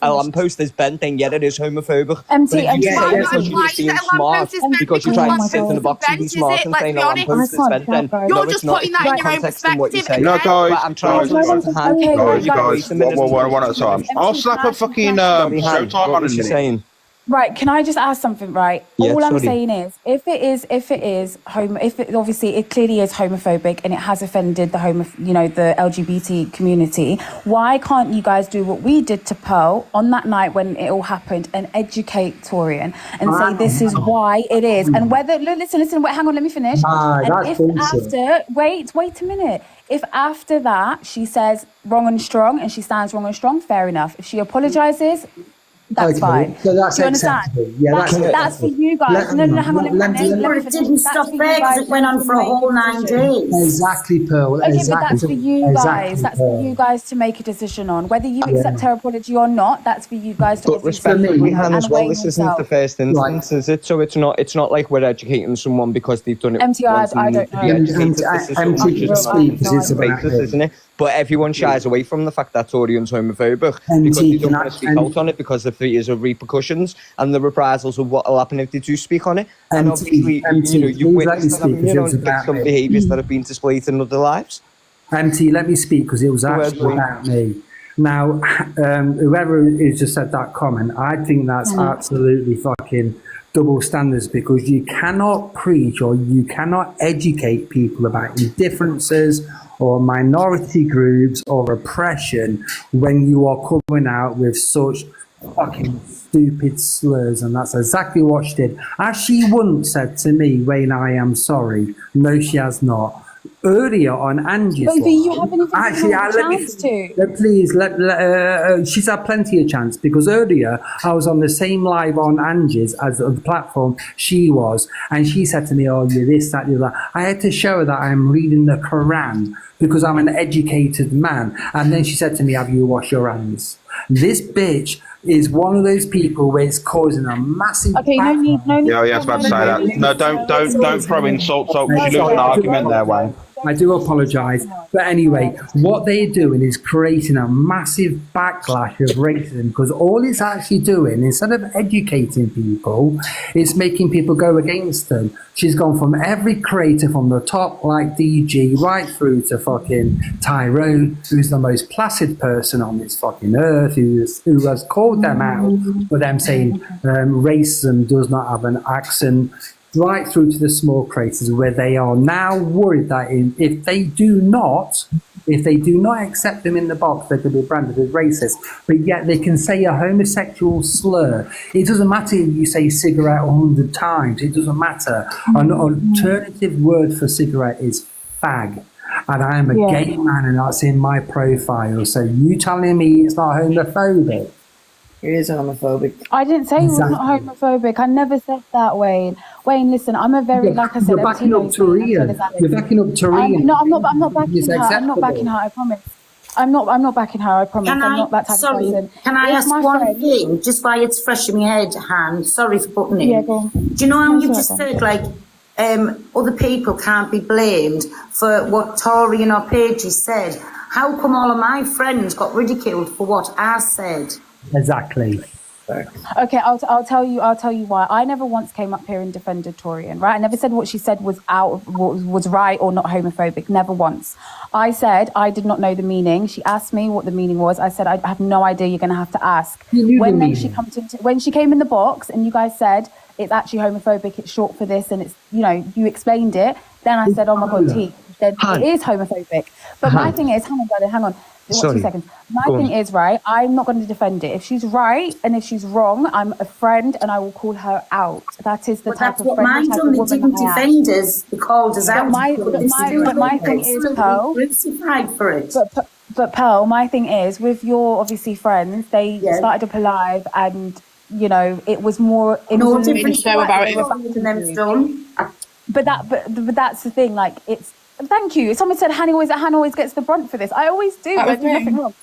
a lamppost is bent, then yeah, it is homophobic. But if you say it because you're just being smart, because you're trying to sit in a box and be smart and saying a lamppost is bent, then no, You're it's just not. putting It's that in in your own context in what you're perspective. saying. No, guys, But I'm trying to listen to Han. Guys, one at a time. I'll slap a fucking Showtime on What in was a you minute. saying? Right, can I just ask something, right? Yeah, All I'm sorry. saying is, if it is obviously it clearly is homophobic and it has offended the the LGBT community, why can't you guys do what we did to Pearl on that night when it all happened and educate Torian and say this is why it is, and whether listen, wait, hang on, let me finish. And that's if bullshit. after wait a minute. If after that she says wrong and strong and she stands wrong and strong, fair enough. If she apologizes, that's fine. So that's Do you understand? acceptable. Yeah, That's for you guys. No, hang on. Let me But it didn't stop there because it went on for a whole 9 days. Exactly, Pearl. Okay, Exactly. but that's for you guys. That's for you guys to make a decision on. Whether you accept her apology or not, that's for you guys to But respectfully, Han, as well, weigh this isn't yourself. the first instance, is it? So it's not like we're educating someone because they've done it MTR, once and I they don't need to be know. educated. This is something MTR that's speak, on because it's a about basis, him. isn't it? But everyone shies away from the fact that Torian's homophobic because they don't want to speak out on it because of the repercussions and the reprisals of what will happen if they do speak on it. And obviously, you've witnessed some behaviours that have been displayed in other lives. MT, let me speak because it was actually about me. Now, whoever has just said that comment, I think that's absolutely fucking double standards, because you cannot preach or you cannot educate people about your differences or minority groups or oppression when you are coming out with such fucking stupid slurs. And that's exactly what she did. As she once said to me, Wayne, I am sorry. No, she has not. Earlier on Angie's Baby, you live, haven't even actually, had a chance to. please, she's had plenty of chance, because earlier I was on the same live on Angie's as the platform she was, and she said to me, oh, you're this, that, the other. I had to show her that I'm reading the Quran because I'm an educated man. And then she said to me, have you washed your hands? This bitch is one of those people where it's causing a massive. Okay, no need. Yeah, I was about to say that. No, don't throw insults out because you lose an argument there, Wayne. I do apologise. But anyway, what they're doing is creating a massive backlash of racism, because all it's actually doing, instead of educating people, it's making people go against them. She's gone from every creator from the top, like DG, right through to fucking Tyrone, who's the most placid person on this fucking earth, who has called them out for them saying racism does not have an accent, right through to the small creators, where they are now worried that if they do not accept them in the box, they could be branded as racist. But yet they can say a homosexual slur. It doesn't matter if you say cigarette 100 times. It doesn't matter. An alternative word for cigarette is fag. And I am a gay man, and that's in my profile. So you telling me it's not homophobic? It is homophobic. I didn't say it was not homophobic. I never said that, Wayne. Wayne, listen, I'm a very, like I said, you're backing up Torian. You're backing up Torian. No, I'm not backing her. I'm not backing her, I promise. I'm not backing her, I promise. I'm not that type of person. Can I ask one thing, just while it's fresh in my head, Han? Sorry for putting in. Yeah, go on. Do you know how you just said, like, other people can't be blamed for what Torian or Paige said? How come all of my friends got ridiculed for what I said? Exactly. Okay, I'll tell you why. I never once came up here and defended Torian, right? I never said what she said was was right or not homophobic. Never once. I said I did not know the meaning. She asked me what the meaning was. I said I have no idea. You're going to have to ask. When she came in the box and you guys said it's actually homophobic, it's short for this, and it's, you know, you explained it. Then I said, oh my God, T, then it is homophobic. But my thing is, hang on. 2 seconds. My thing is, right, I'm not going to defend it. If she's right and if she's wrong, I'm a friend and I will call her out. That is the type of friend. That's what mine done. They didn't defend us. They called us out. But my thing is, Pearl, crucified for it. But Pearl, my thing is, with your obviously friends, they started up alive, and you know it was more. No different show about it. Them's done. But that's the thing. Like it's. Thank you. Someone said Hannah always gets the brunt for this. I always do. I do nothing wrong.